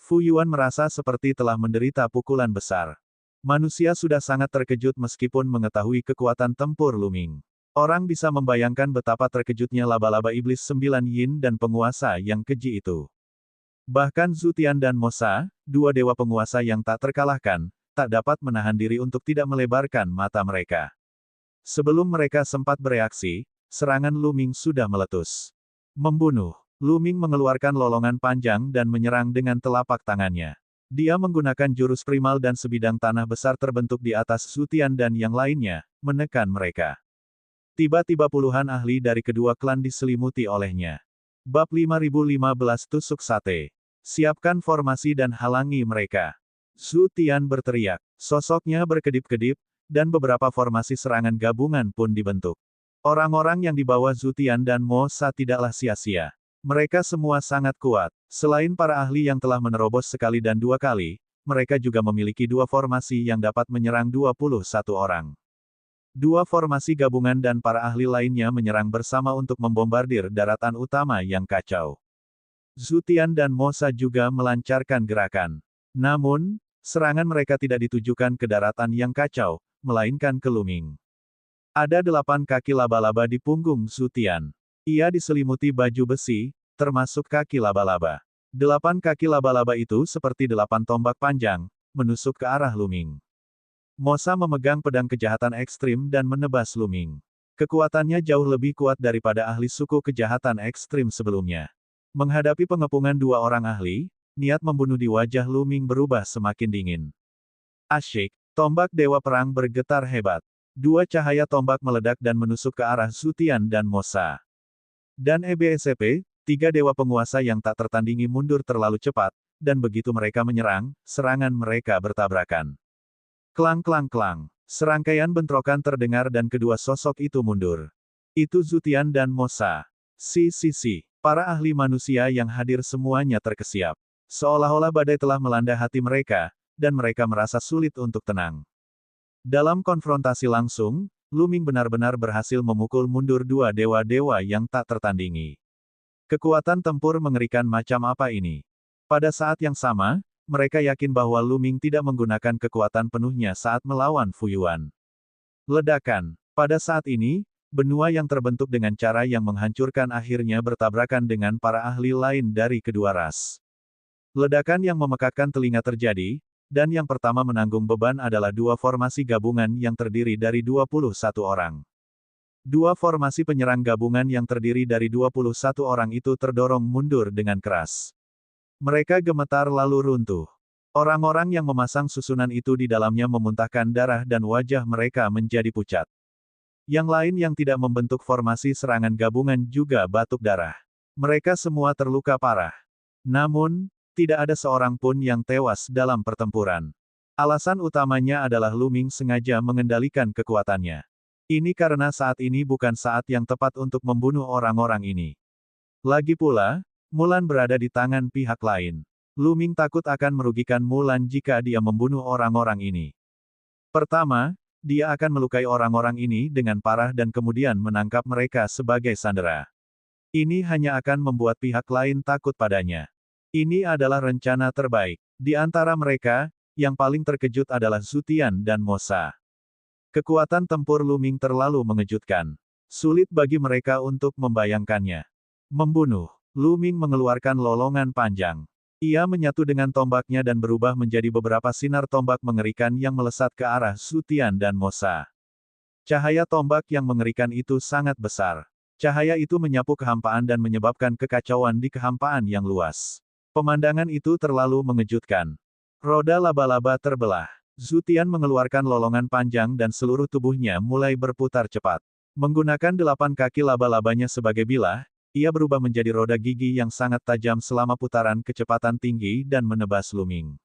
Fu Yuan merasa seperti telah menderita pukulan besar. Manusia sudah sangat terkejut meskipun mengetahui kekuatan tempur Luming. Orang bisa membayangkan betapa terkejutnya laba-laba iblis 9 yin dan penguasa yang keji itu. Bahkan Zhu Tian dan Mo Sa, dua dewa penguasa yang tak terkalahkan, tak dapat menahan diri untuk tidak melebarkan mata mereka. Sebelum mereka sempat bereaksi, serangan Luming sudah meletus. Membunuh. Luming mengeluarkan lolongan panjang dan menyerang dengan telapak tangannya. Dia menggunakan jurus primal dan sebidang tanah besar terbentuk di atas Zhu Tian dan yang lainnya, menekan mereka. Tiba-tiba puluhan ahli dari kedua klan diselimuti olehnya. Bab 5015 Tusuk Sate. Siapkan formasi dan halangi mereka. Zhu Tian berteriak. Sosoknya berkedip-kedip, dan beberapa formasi serangan gabungan pun dibentuk. Orang-orang yang dibawa Zhu Tian dan Mo Sa tidaklah sia-sia. Mereka semua sangat kuat. Selain para ahli yang telah menerobos sekali dan dua kali, mereka juga memiliki dua formasi yang dapat menyerang 21 orang. Dua formasi gabungan dan para ahli lainnya menyerang bersama untuk membombardir daratan utama yang kacau. Zhu Tian dan Mo Sa juga melancarkan gerakan. Namun, serangan mereka tidak ditujukan ke daratan yang kacau, melainkan ke Luming. Ada 8 kaki laba-laba di punggung Zhu Tian. Ia diselimuti baju besi, termasuk kaki laba-laba. 8 kaki laba-laba itu seperti 8 tombak panjang, menusuk ke arah Luming. Mo Sa memegang pedang kejahatan ekstrim dan menebas Luming. Kekuatannya jauh lebih kuat daripada ahli suku kejahatan ekstrim sebelumnya. Menghadapi pengepungan dua orang ahli, niat membunuh di wajah Luming berubah semakin dingin. Asyik, tombak Dewa Perang bergetar hebat. Dua cahaya tombak meledak dan menusuk ke arah Zhu Tian dan Mo Sa. Dan EBSCP, 3 dewa penguasa yang tak tertandingi mundur terlalu cepat, dan begitu mereka menyerang, serangan mereka bertabrakan. Klang-klang-klang. Serangkaian bentrokan terdengar dan kedua sosok itu mundur. Itu Zhu Tian dan Mo Sa. Si. Para ahli manusia yang hadir semuanya terkesiap. Seolah-olah badai telah melanda hati mereka, dan mereka merasa sulit untuk tenang. Dalam konfrontasi langsung, Luming benar-benar berhasil memukul mundur dua dewa-dewa yang tak tertandingi. Kekuatan tempur mengerikan macam apa ini? Pada saat yang sama, mereka yakin bahwa Luming tidak menggunakan kekuatan penuhnya saat melawan Fu Yuan. Ledakan. Pada saat ini, benua yang terbentuk dengan cara yang menghancurkan akhirnya bertabrakan dengan para ahli lain dari kedua ras. Ledakan yang memekakkan telinga terjadi, dan yang pertama menanggung beban adalah dua formasi gabungan yang terdiri dari 21 orang. Dua formasi penyerang gabungan yang terdiri dari 21 orang itu terdorong mundur dengan keras. Mereka gemetar lalu runtuh. Orang-orang yang memasang susunan itu di dalamnya memuntahkan darah dan wajah mereka menjadi pucat. Yang lain yang tidak membentuk formasi serangan gabungan juga batuk darah. Mereka semua terluka parah. Namun, tidak ada seorang pun yang tewas dalam pertempuran. Alasan utamanya adalah Lu Ming sengaja mengendalikan kekuatannya. Ini karena saat ini bukan saat yang tepat untuk membunuh orang-orang ini. Lagi pula, Mulan berada di tangan pihak lain. Lu Ming takut akan merugikan Mulan jika dia membunuh orang-orang ini. Pertama, dia akan melukai orang-orang ini dengan parah dan kemudian menangkap mereka sebagai sandera. Ini hanya akan membuat pihak lain takut padanya. Ini adalah rencana terbaik. Di antara mereka, yang paling terkejut adalah Zutian dan Mosa. Kekuatan tempur Lu Ming terlalu mengejutkan. Sulit bagi mereka untuk membayangkannya. Membunuh. Lu Ming mengeluarkan lolongan panjang. Ia menyatu dengan tombaknya dan berubah menjadi beberapa sinar tombak mengerikan yang melesat ke arah Zutian dan Mosa. Cahaya tombak yang mengerikan itu sangat besar. Cahaya itu menyapu kehampaan dan menyebabkan kekacauan di kehampaan yang luas. Pemandangan itu terlalu mengejutkan. Roda laba-laba terbelah. Zutian mengeluarkan lolongan panjang dan seluruh tubuhnya mulai berputar cepat. Menggunakan 8 kaki laba-labanya sebagai bilah, ia berubah menjadi roda gigi yang sangat tajam selama putaran kecepatan tinggi dan menebas Lu Ming.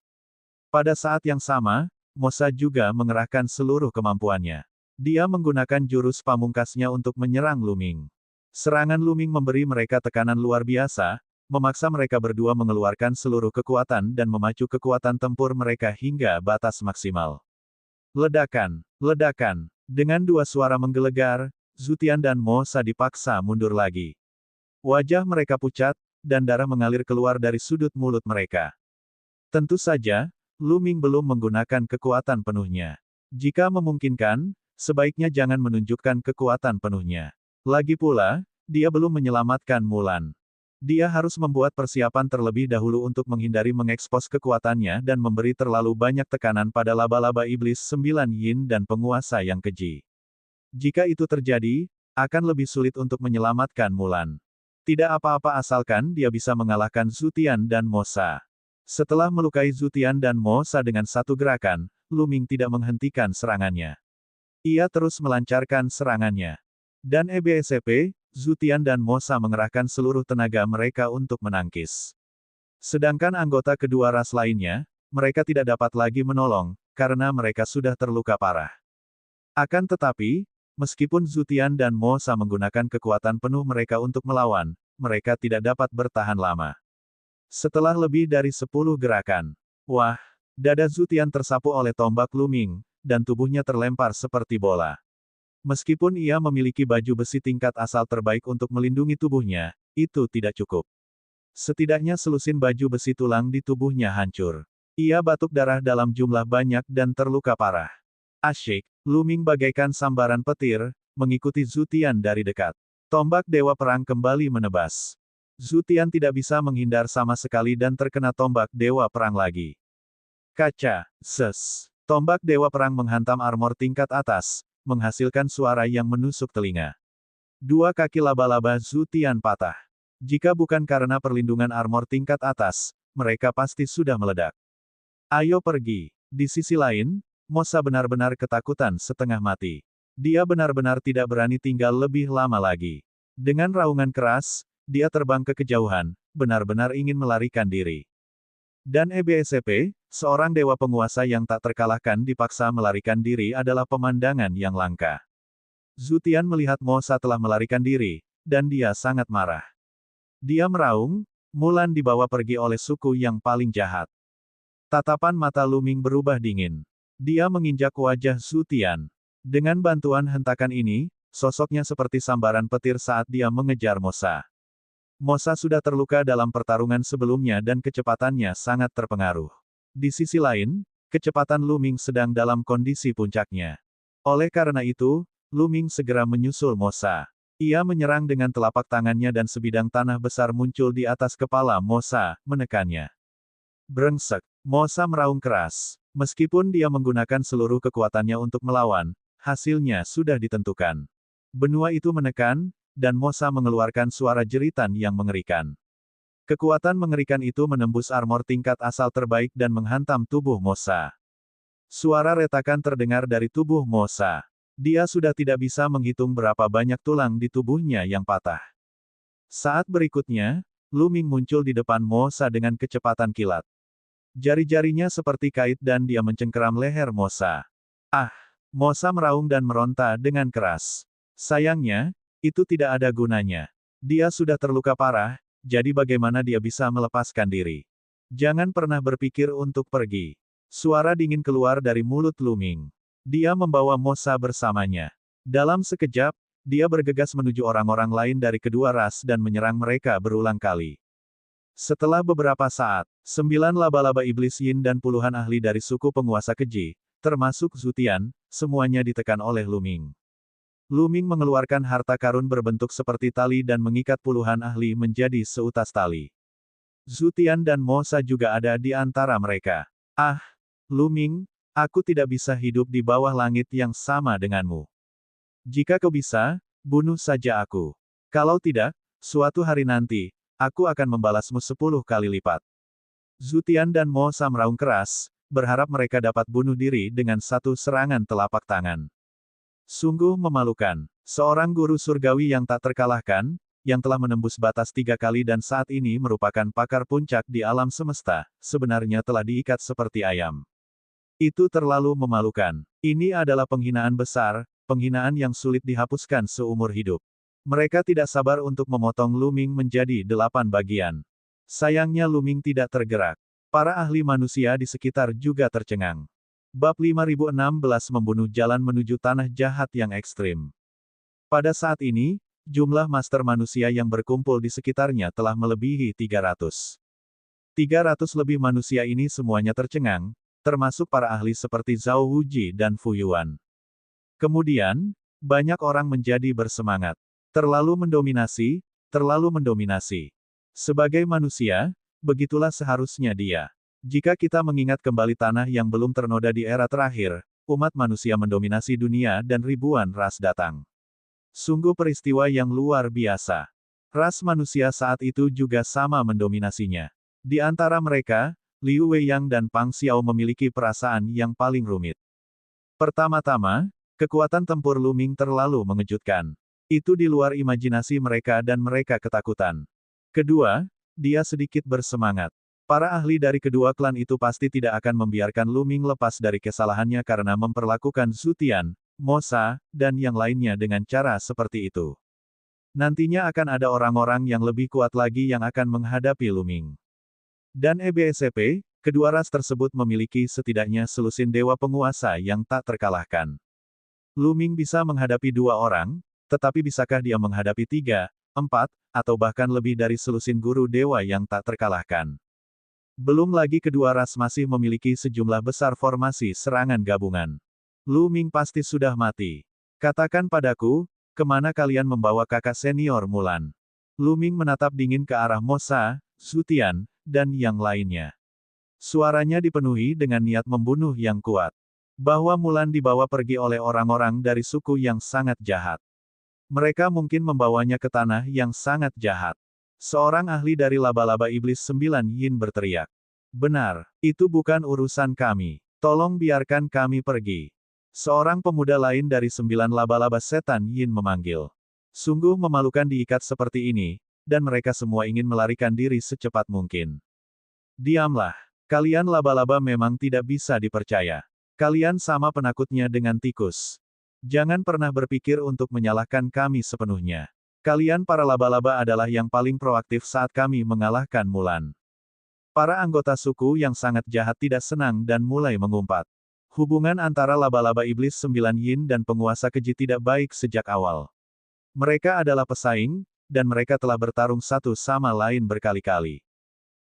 Pada saat yang sama, Mosa juga mengerahkan seluruh kemampuannya. Dia menggunakan jurus pamungkasnya untuk menyerang Lu Ming. Serangan Lu Ming memberi mereka tekanan luar biasa, memaksa mereka berdua mengeluarkan seluruh kekuatan dan memacu kekuatan tempur mereka hingga batas maksimal. Ledakan, ledakan. Dengan dua suara menggelegar, Zutian dan Mosa dipaksa mundur lagi. Wajah mereka pucat, dan darah mengalir keluar dari sudut mulut mereka. Tentu saja, Lu Ming belum menggunakan kekuatan penuhnya. Jika memungkinkan, sebaiknya jangan menunjukkan kekuatan penuhnya. Lagi pula, dia belum menyelamatkan Mulan. Dia harus membuat persiapan terlebih dahulu untuk menghindari mengekspos kekuatannya dan memberi terlalu banyak tekanan pada laba-laba iblis 9 yin dan penguasa yang keji. Jika itu terjadi, akan lebih sulit untuk menyelamatkan Mulan. Tidak apa-apa asalkan dia bisa mengalahkan Zutian dan Mosa. Setelah melukai Zutian dan Mosa dengan satu gerakan, Lu Ming tidak menghentikan serangannya. Ia terus melancarkan serangannya. Dan EBSP, Zutian dan Mosa mengerahkan seluruh tenaga mereka untuk menangkis. Sedangkan anggota kedua ras lainnya, mereka tidak dapat lagi menolong, karena mereka sudah terluka parah. Akan tetapi, meskipun Zutian dan Mosa menggunakan kekuatan penuh mereka untuk melawan, mereka tidak dapat bertahan lama. Setelah lebih dari 10 gerakan, wah, dada Zutian tersapu oleh tombak Lu Ming, dan tubuhnya terlempar seperti bola. Meskipun ia memiliki baju besi tingkat asal terbaik untuk melindungi tubuhnya, itu tidak cukup. Setidaknya selusin baju besi tulang di tubuhnya hancur. Ia batuk darah dalam jumlah banyak dan terluka parah. Asyik, Lu Ming bagaikan sambaran petir, mengikuti Zutian dari dekat. Tombak Dewa Perang kembali menebas. Zutian tidak bisa menghindar sama sekali dan terkena tombak Dewa Perang lagi. Kaca, ses. Tombak Dewa Perang menghantam armor tingkat atas, menghasilkan suara yang menusuk telinga. Dua kaki laba-laba Zutian patah. Jika bukan karena perlindungan armor tingkat atas, mereka pasti sudah meledak. Ayo pergi. Di sisi lain, Mosa benar-benar ketakutan setengah mati. Dia benar-benar tidak berani tinggal lebih lama lagi. Dengan raungan keras, dia terbang ke kejauhan, benar-benar ingin melarikan diri. Dan EBSP, seorang dewa penguasa yang tak terkalahkan dipaksa melarikan diri adalah pemandangan yang langka. Zutian melihat Mosa telah melarikan diri, dan dia sangat marah. Dia meraung, Mulan dibawa pergi oleh suku yang paling jahat. Tatapan mata Lu Ming berubah dingin. Dia menginjak wajah Zutian. Dengan bantuan hentakan ini, sosoknya seperti sambaran petir saat dia mengejar Mosa. Mosa sudah terluka dalam pertarungan sebelumnya dan kecepatannya sangat terpengaruh. Di sisi lain, kecepatan Lu Ming sedang dalam kondisi puncaknya. Oleh karena itu, Lu Ming segera menyusul Mosa. Ia menyerang dengan telapak tangannya dan sebidang tanah besar muncul di atas kepala Mosa, menekannya. Brengsek, Mosa meraung keras. Meskipun dia menggunakan seluruh kekuatannya untuk melawan, hasilnya sudah ditentukan. Benua itu menekan, dan Mosa mengeluarkan suara jeritan yang mengerikan. Kekuatan mengerikan itu menembus armor tingkat asal terbaik dan menghantam tubuh Mosa. Suara retakan terdengar dari tubuh Mosa. Dia sudah tidak bisa menghitung berapa banyak tulang di tubuhnya yang patah. Saat berikutnya, Lu Ming muncul di depan Mosa dengan kecepatan kilat. Jari-jarinya seperti kait dan dia mencengkeram leher Mosa. Ah! Mosa meraung dan meronta dengan keras. Sayangnya, itu tidak ada gunanya. Dia sudah terluka parah, jadi bagaimana dia bisa melepaskan diri? Jangan pernah berpikir untuk pergi. Suara dingin keluar dari mulut Lu Ming. Dia membawa Mosa bersamanya. Dalam sekejap, dia bergegas menuju orang-orang lain dari kedua ras dan menyerang mereka berulang kali. Setelah beberapa saat, 9 laba-laba iblis Yin dan puluhan ahli dari suku penguasa keji, termasuk Zutian, semuanya ditekan oleh Lu Ming. Lu Ming mengeluarkan harta karun berbentuk seperti tali dan mengikat puluhan ahli menjadi seutas tali. Zutian dan Mosa juga ada di antara mereka. Ah! Lu Ming, aku tidak bisa hidup di bawah langit yang sama denganmu. Jika kau bisa, bunuh saja aku. Kalau tidak, suatu hari nanti, aku akan membalasmu 10 kali lipat. Zutian dan Mosa meraung keras, berharap mereka dapat bunuh diri dengan satu serangan telapak tangan. Sungguh memalukan. Seorang guru surgawi yang tak terkalahkan, yang telah menembus batas 3 kali dan saat ini merupakan pakar puncak di alam semesta, sebenarnya telah diikat seperti ayam. Itu terlalu memalukan. Ini adalah penghinaan besar, penghinaan yang sulit dihapuskan seumur hidup. Mereka tidak sabar untuk memotong Lu Ming menjadi 8 bagian. Sayangnya Lu Ming tidak tergerak. Para ahli manusia di sekitar juga tercengang. Bab 5016 Membunuh Jalan Menuju Tanah Jahat yang Ekstrim. Pada saat ini, jumlah master manusia yang berkumpul di sekitarnya telah melebihi 300. 300 lebih manusia ini semuanya tercengang, termasuk para ahli seperti Zhao Wuji dan Fu Yuan. Kemudian, banyak orang menjadi bersemangat. Terlalu mendominasi, terlalu mendominasi. Sebagai manusia, begitulah seharusnya dia. Jika kita mengingat kembali tanah yang belum ternoda di era terakhir, umat manusia mendominasi dunia dan ribuan ras datang. Sungguh peristiwa yang luar biasa. Ras manusia saat itu juga sama mendominasinya. Di antara mereka, Liu Weiyang dan Pang Xiao memiliki perasaan yang paling rumit. Pertama-tama, kekuatan tempur Lu Ming terlalu mengejutkan. Itu di luar imajinasi mereka dan mereka ketakutan. Kedua, dia sedikit bersemangat. Para ahli dari kedua klan itu pasti tidak akan membiarkan Lu Ming lepas dari kesalahannya karena memperlakukan Zutian, Mosa, dan yang lainnya dengan cara seperti itu. Nantinya akan ada orang-orang yang lebih kuat lagi yang akan menghadapi Lu Ming. Dan EBSCP, kedua ras tersebut memiliki setidaknya selusin dewa penguasa yang tak terkalahkan. Lu Ming bisa menghadapi 2 orang, tetapi bisakah dia menghadapi 3, 4, atau bahkan lebih dari selusin guru dewa yang tak terkalahkan? Belum lagi kedua ras masih memiliki sejumlah besar formasi serangan gabungan. Lu Ming pasti sudah mati. Katakan padaku, kemana kalian membawa kakak senior Mulan? Lu Ming menatap dingin ke arah Mosa, Zutian, dan yang lainnya. Suaranya dipenuhi dengan niat membunuh yang kuat. Bahwa Mulan dibawa pergi oleh orang-orang dari suku yang sangat jahat. Mereka mungkin membawanya ke tanah yang sangat jahat. Seorang ahli dari laba-laba iblis 9 Yin berteriak. Benar, itu bukan urusan kami. Tolong biarkan kami pergi. Seorang pemuda lain dari 9 laba-laba setan Yin memanggil. Sungguh memalukan diikat seperti ini, dan mereka semua ingin melarikan diri secepat mungkin. Diamlah. Kalian laba-laba memang tidak bisa dipercaya. Kalian sama penakutnya dengan tikus. Jangan pernah berpikir untuk menyalahkan kami sepenuhnya. Kalian para laba-laba adalah yang paling proaktif saat kami mengalahkan Mulan. Para anggota suku yang sangat jahat tidak senang dan mulai mengumpat. Hubungan antara laba-laba iblis 9 Yin dan penguasa keji tidak baik sejak awal. Mereka adalah pesaing, dan mereka telah bertarung satu sama lain berkali-kali.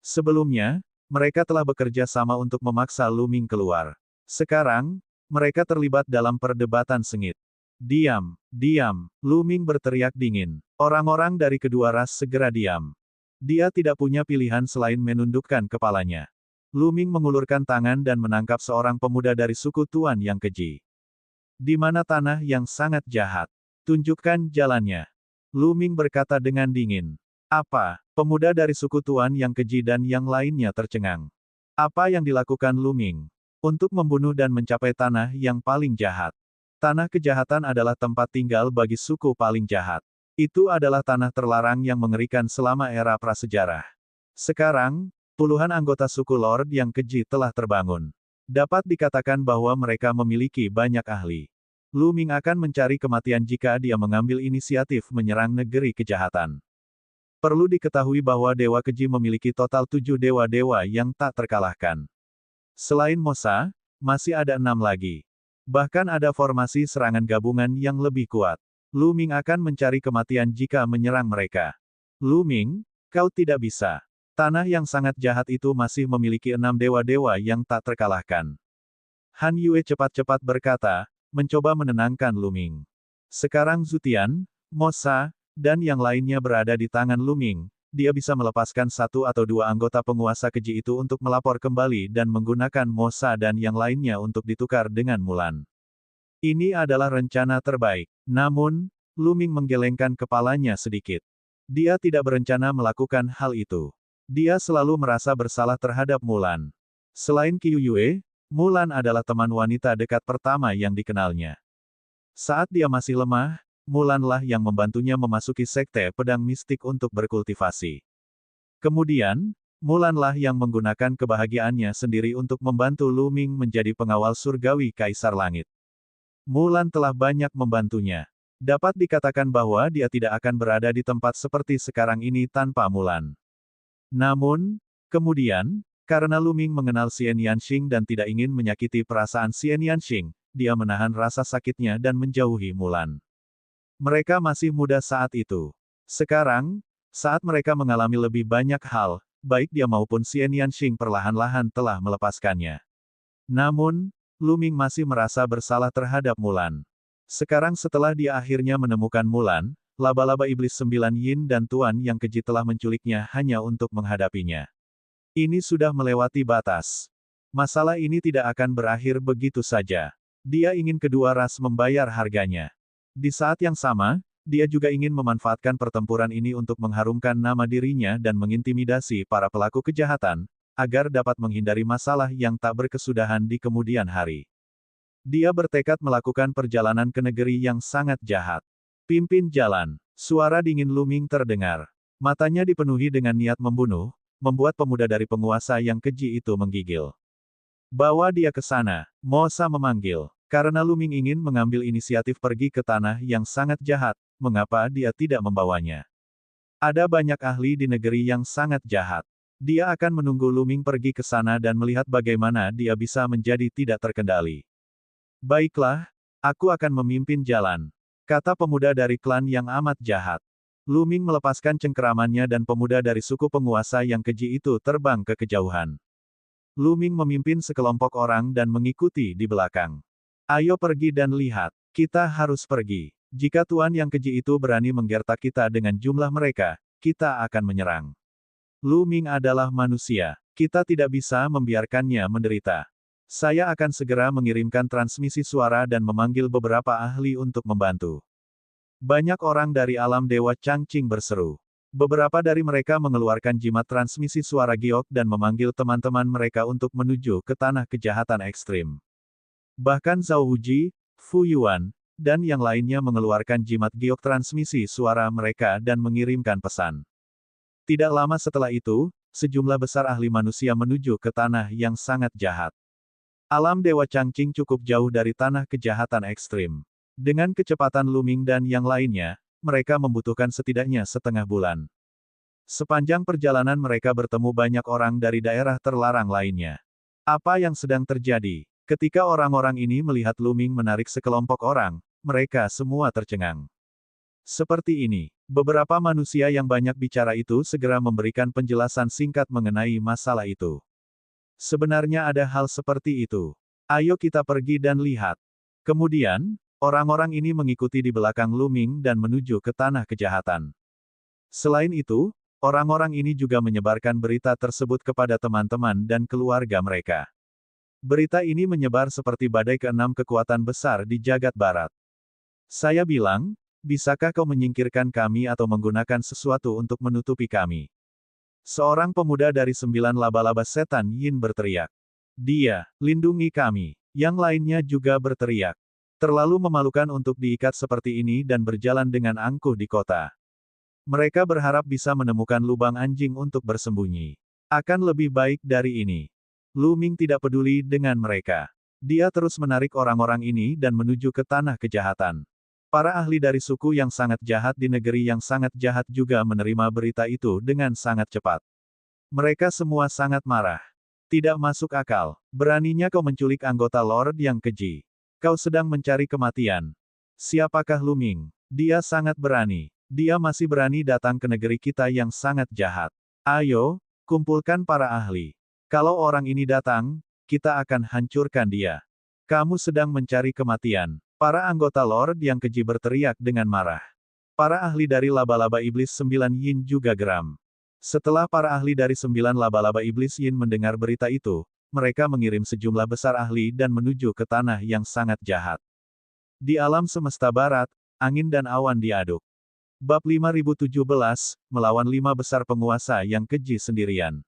Sebelumnya, mereka telah bekerja sama untuk memaksa Lu Ming keluar. Sekarang, mereka terlibat dalam perdebatan sengit. Diam, diam, Lu Ming berteriak dingin. Orang-orang dari kedua ras segera diam. Dia tidak punya pilihan selain menundukkan kepalanya. Lu Ming mengulurkan tangan dan menangkap seorang pemuda dari suku Tuan yang keji. Di mana tanah yang sangat jahat? Tunjukkan jalannya. Lu Ming berkata dengan dingin. Apa? Pemuda dari suku Tuan yang keji dan yang lainnya tercengang. Apa yang dilakukan Lu Ming? Untuk membunuh dan mencapai tanah yang paling jahat. Tanah kejahatan adalah tempat tinggal bagi suku paling jahat. Itu adalah tanah terlarang yang mengerikan selama era prasejarah. Sekarang, puluhan anggota suku Lord yang keji telah terbangun. Dapat dikatakan bahwa mereka memiliki banyak ahli. Lu Ming akan mencari kematian jika dia mengambil inisiatif menyerang negeri kejahatan. Perlu diketahui bahwa Dewa Keji memiliki total 7 dewa-dewa yang tak terkalahkan. Selain Mosa, masih ada 6 lagi. Bahkan ada formasi serangan gabungan yang lebih kuat. Lu Ming akan mencari kematian jika menyerang mereka. Lu Ming, kau tidak bisa. Tanah yang sangat jahat itu masih memiliki 6 dewa-dewa yang tak terkalahkan. Han Yue cepat-cepat berkata, mencoba menenangkan Lu Ming. Sekarang Zutian, Mosa, dan yang lainnya berada di tangan Lu Ming, dia bisa melepaskan 1 atau 2 anggota penguasa keji itu untuk melapor kembali dan menggunakan Mosa dan yang lainnya untuk ditukar dengan Mulan. Ini adalah rencana terbaik. Namun, Lu Ming menggelengkan kepalanya sedikit. Dia tidak berencana melakukan hal itu. Dia selalu merasa bersalah terhadap Mulan. Selain Qiu Yue, Mulan adalah teman wanita dekat pertama yang dikenalnya. Saat dia masih lemah, Mulanlah yang membantunya memasuki sekte pedang mistik untuk berkultivasi. Kemudian, Mulanlah yang menggunakan kebahagiaannya sendiri untuk membantu Lu Ming menjadi pengawal surgawi Kaisar Langit. Mulan telah banyak membantunya. Dapat dikatakan bahwa dia tidak akan berada di tempat seperti sekarang ini tanpa Mulan. Namun, kemudian, karena Lu Ming mengenal Xian Yanxing dan tidak ingin menyakiti perasaan Xian Yanxing, dia menahan rasa sakitnya dan menjauhi Mulan. Mereka masih muda saat itu. Sekarang, saat mereka mengalami lebih banyak hal, baik dia maupun Xian Yanxing perlahan-lahan telah melepaskannya. Namun, Lu Ming masih merasa bersalah terhadap Mulan. Sekarang setelah dia akhirnya menemukan Mulan, laba-laba iblis 9 Yin dan Tuan yang keji telah menculiknya hanya untuk menghadapinya. Ini sudah melewati batas. Masalah ini tidak akan berakhir begitu saja. Dia ingin kedua ras membayar harganya. Di saat yang sama, dia juga ingin memanfaatkan pertempuran ini untuk mengharumkan nama dirinya dan mengintimidasi para pelaku kejahatan, agar dapat menghindari masalah yang tak berkesudahan di kemudian hari. Dia bertekad melakukan perjalanan ke negeri yang sangat jahat. Pimpin jalan. Suara dingin Lu Ming terdengar. Matanya dipenuhi dengan niat membunuh, membuat pemuda dari penguasa yang keji itu menggigil. Bawa dia ke sana, Mosa memanggil. Karena Lu Ming ingin mengambil inisiatif pergi ke tanah yang sangat jahat, mengapa dia tidak membawanya? Ada banyak ahli di negeri yang sangat jahat. Dia akan menunggu Lu Ming pergi ke sana dan melihat bagaimana dia bisa menjadi tidak terkendali. Baiklah, aku akan memimpin jalan, kata pemuda dari klan yang amat jahat. Lu Ming melepaskan cengkeramannya dan pemuda dari suku penguasa yang keji itu terbang ke kejauhan. Lu Ming memimpin sekelompok orang dan mengikuti di belakang. Ayo pergi dan lihat. Kita harus pergi. Jika Tuan yang keji itu berani menggertak kita dengan jumlah mereka, kita akan menyerang. Lu Ming adalah manusia. Kita tidak bisa membiarkannya menderita. Saya akan segera mengirimkan transmisi suara dan memanggil beberapa ahli untuk membantu. Banyak orang dari alam Dewa Changqing berseru. Beberapa dari mereka mengeluarkan jimat transmisi suara giok dan memanggil teman-teman mereka untuk menuju ke tanah kejahatan ekstrim. Bahkan Zhao Wuji, Fu Yuan, dan yang lainnya mengeluarkan jimat giok transmisi suara mereka dan mengirimkan pesan. Tidak lama setelah itu, sejumlah besar ahli manusia menuju ke tanah yang sangat jahat. Alam Dewa Changqing cukup jauh dari tanah kejahatan ekstrim. Dengan kecepatan Lu Ming dan yang lainnya, mereka membutuhkan setidaknya setengah bulan. Sepanjang perjalanan mereka bertemu banyak orang dari daerah terlarang lainnya. Apa yang sedang terjadi? Ketika orang-orang ini melihat Lu Ming menarik sekelompok orang, mereka semua tercengang. Seperti ini, beberapa manusia yang banyak bicara itu segera memberikan penjelasan singkat mengenai masalah itu. Sebenarnya ada hal seperti itu. Ayo kita pergi dan lihat. Kemudian, orang-orang ini mengikuti di belakang Lu Ming dan menuju ke tanah kejahatan. Selain itu, orang-orang ini juga menyebarkan berita tersebut kepada teman-teman dan keluarga mereka. Berita ini menyebar seperti badai ke-6 kekuatan besar di jagat barat. Saya bilang, bisakah kau menyingkirkan kami atau menggunakan sesuatu untuk menutupi kami? Seorang pemuda dari 9 laba-laba setan Yin berteriak. Dia, lindungi kami. Yang lainnya juga berteriak. Terlalu memalukan untuk diikat seperti ini dan berjalan dengan angkuh di kota. Mereka berharap bisa menemukan lubang anjing untuk bersembunyi. Akan lebih baik dari ini. Lu Ming tidak peduli dengan mereka. Dia terus menarik orang-orang ini dan menuju ke tanah kejahatan. Para ahli dari suku yang sangat jahat di negeri yang sangat jahat juga menerima berita itu dengan sangat cepat. Mereka semua sangat marah. Tidak masuk akal. Beraninya kau menculik anggota Lord yang keji. Kau sedang mencari kematian. Siapakah Lu Ming? Dia sangat berani. Dia masih berani datang ke negeri kita yang sangat jahat. Ayo, kumpulkan para ahli. Kalau orang ini datang, kita akan hancurkan dia. Kamu sedang mencari kematian. Para anggota Lord yang keji berteriak dengan marah. Para ahli dari laba-laba iblis 9 Yin juga geram. Setelah para ahli dari 9 laba-laba iblis Yin mendengar berita itu, mereka mengirim sejumlah besar ahli dan menuju ke tanah yang sangat jahat. Di alam semesta barat, angin dan awan diaduk. Bab 5017, melawan 5 besar penguasa yang keji sendirian.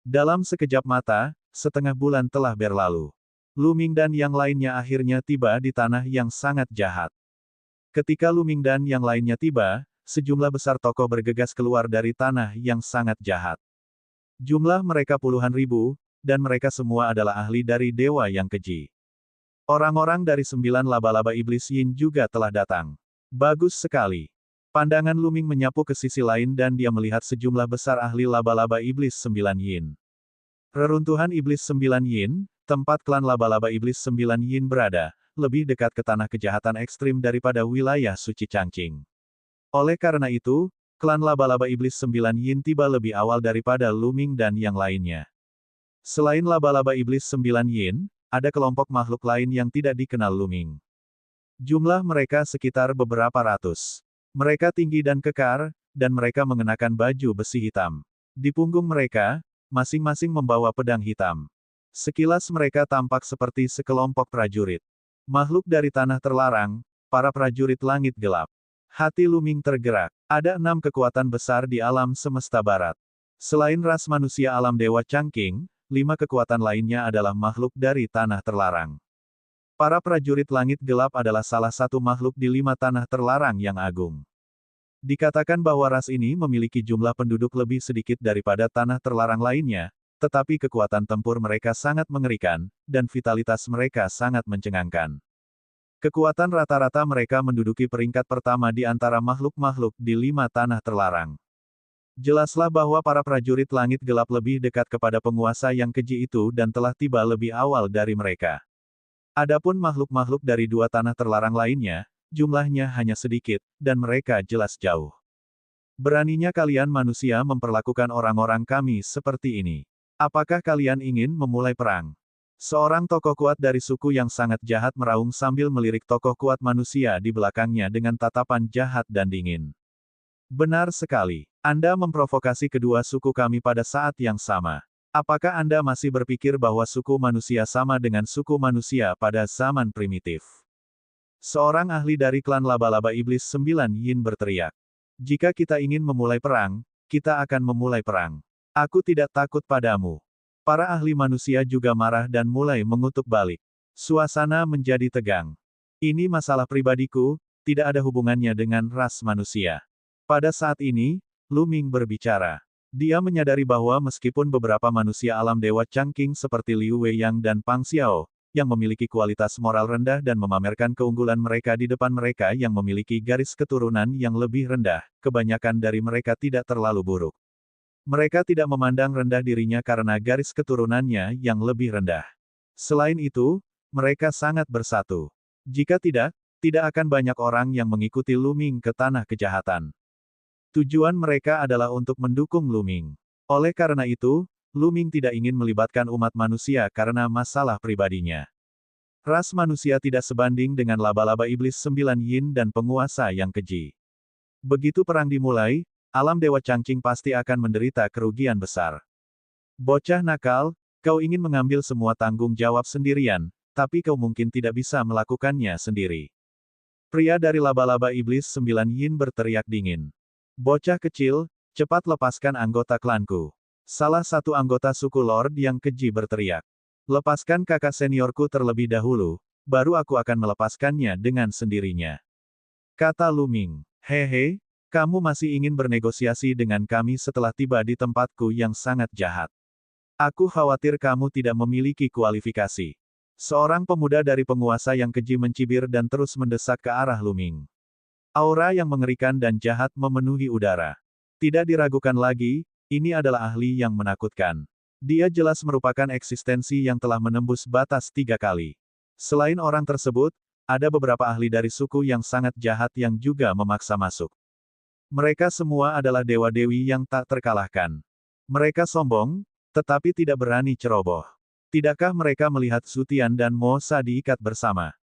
Dalam sekejap mata, setengah bulan telah berlalu. Lu Ming dan yang lainnya akhirnya tiba di tanah yang sangat jahat. Ketika Lu Ming dan yang lainnya tiba, sejumlah besar tokoh bergegas keluar dari tanah yang sangat jahat. Jumlah mereka puluhan ribu, dan mereka semua adalah ahli dari dewa yang keji. Orang-orang dari 9 laba-laba iblis Yin juga telah datang. Bagus sekali. Pandangan Lu Ming menyapu ke sisi lain dan dia melihat sejumlah besar ahli laba-laba iblis 9 Yin. Reruntuhan iblis 9 Yin, tempat klan laba-laba iblis 9 Yin berada, lebih dekat ke tanah kejahatan ekstrim daripada wilayah suci Changqing. Oleh karena itu, klan laba-laba iblis 9 Yin tiba lebih awal daripada Lu Ming dan yang lainnya. Selain laba-laba iblis 9 Yin, ada kelompok makhluk lain yang tidak dikenal Lu Ming. Jumlah mereka sekitar beberapa ratus. Mereka tinggi dan kekar, dan mereka mengenakan baju besi hitam. Di punggung mereka, masing-masing membawa pedang hitam. Sekilas mereka tampak seperti sekelompok prajurit. Makhluk dari tanah terlarang, para prajurit langit gelap. Hati Lu Ming tergerak. Ada 6 kekuatan besar di alam semesta barat. Selain ras manusia alam dewa Changqing, 5 kekuatan lainnya adalah makhluk dari tanah terlarang. Para prajurit langit gelap adalah salah satu makhluk di 5 tanah terlarang yang agung. Dikatakan bahwa ras ini memiliki jumlah penduduk lebih sedikit daripada tanah terlarang lainnya, tetapi kekuatan tempur mereka sangat mengerikan, dan vitalitas mereka sangat mencengangkan. Kekuatan rata-rata mereka menduduki peringkat pertama di antara makhluk-makhluk di 5 tanah terlarang. Jelaslah bahwa para prajurit langit gelap lebih dekat kepada penguasa yang keji itu dan telah tiba lebih awal dari mereka. Adapun makhluk-makhluk dari 2 tanah terlarang lainnya, jumlahnya hanya sedikit, dan mereka jelas jauh. Beraninya kalian manusia memperlakukan orang-orang kami seperti ini. Apakah kalian ingin memulai perang? Seorang tokoh kuat dari suku yang sangat jahat meraung sambil melirik tokoh kuat manusia di belakangnya dengan tatapan jahat dan dingin. Benar sekali. Anda memprovokasi kedua suku kami pada saat yang sama. Apakah Anda masih berpikir bahwa suku manusia sama dengan suku manusia pada zaman primitif? Seorang ahli dari klan laba-laba iblis 9 Yin berteriak. Jika kita ingin memulai perang, kita akan memulai perang. Aku tidak takut padamu. Para ahli manusia juga marah dan mulai mengutuk balik. Suasana menjadi tegang. Ini masalah pribadiku, tidak ada hubungannya dengan ras manusia. Pada saat ini, Lu Ming berbicara. Dia menyadari bahwa meskipun beberapa manusia alam dewa Changqing seperti Liu Weiyang dan Pang Xiao, yang memiliki kualitas moral rendah dan memamerkan keunggulan mereka di depan mereka yang memiliki garis keturunan yang lebih rendah, kebanyakan dari mereka tidak terlalu buruk. Mereka tidak memandang rendah dirinya karena garis keturunannya yang lebih rendah. Selain itu, mereka sangat bersatu. Jika tidak, tidak akan banyak orang yang mengikuti Lu Ming ke tanah kejahatan. Tujuan mereka adalah untuk mendukung Lu Ming. Oleh karena itu, Lu Ming tidak ingin melibatkan umat manusia karena masalah pribadinya. Ras manusia tidak sebanding dengan laba-laba iblis 9 Yin dan penguasa yang keji. Begitu perang dimulai, alam dewa Changqing pasti akan menderita kerugian besar. Bocah nakal, kau ingin mengambil semua tanggung jawab sendirian, tapi kau mungkin tidak bisa melakukannya sendiri. Pria dari laba-laba iblis 9 Yin berteriak dingin. Bocah kecil, cepat lepaskan anggota klanku. Salah satu anggota suku Lord yang keji berteriak. Lepaskan kakak seniorku terlebih dahulu, baru aku akan melepaskannya dengan sendirinya. Kata Lu Ming. Hehe, kamu masih ingin bernegosiasi dengan kami setelah tiba di tempatku yang sangat jahat. Aku khawatir kamu tidak memiliki kualifikasi. Seorang pemuda dari penguasa yang keji mencibir dan terus mendesak ke arah Lu Ming. Aura yang mengerikan dan jahat memenuhi udara. Tidak diragukan lagi, ini adalah ahli yang menakutkan. Dia jelas merupakan eksistensi yang telah menembus batas 3 kali. Selain orang tersebut, ada beberapa ahli dari suku yang sangat jahat yang juga memaksa masuk. Mereka semua adalah dewa-dewi yang tak terkalahkan. Mereka sombong, tetapi tidak berani ceroboh. Tidakkah mereka melihat Zutian dan Mo Sa diikat bersama?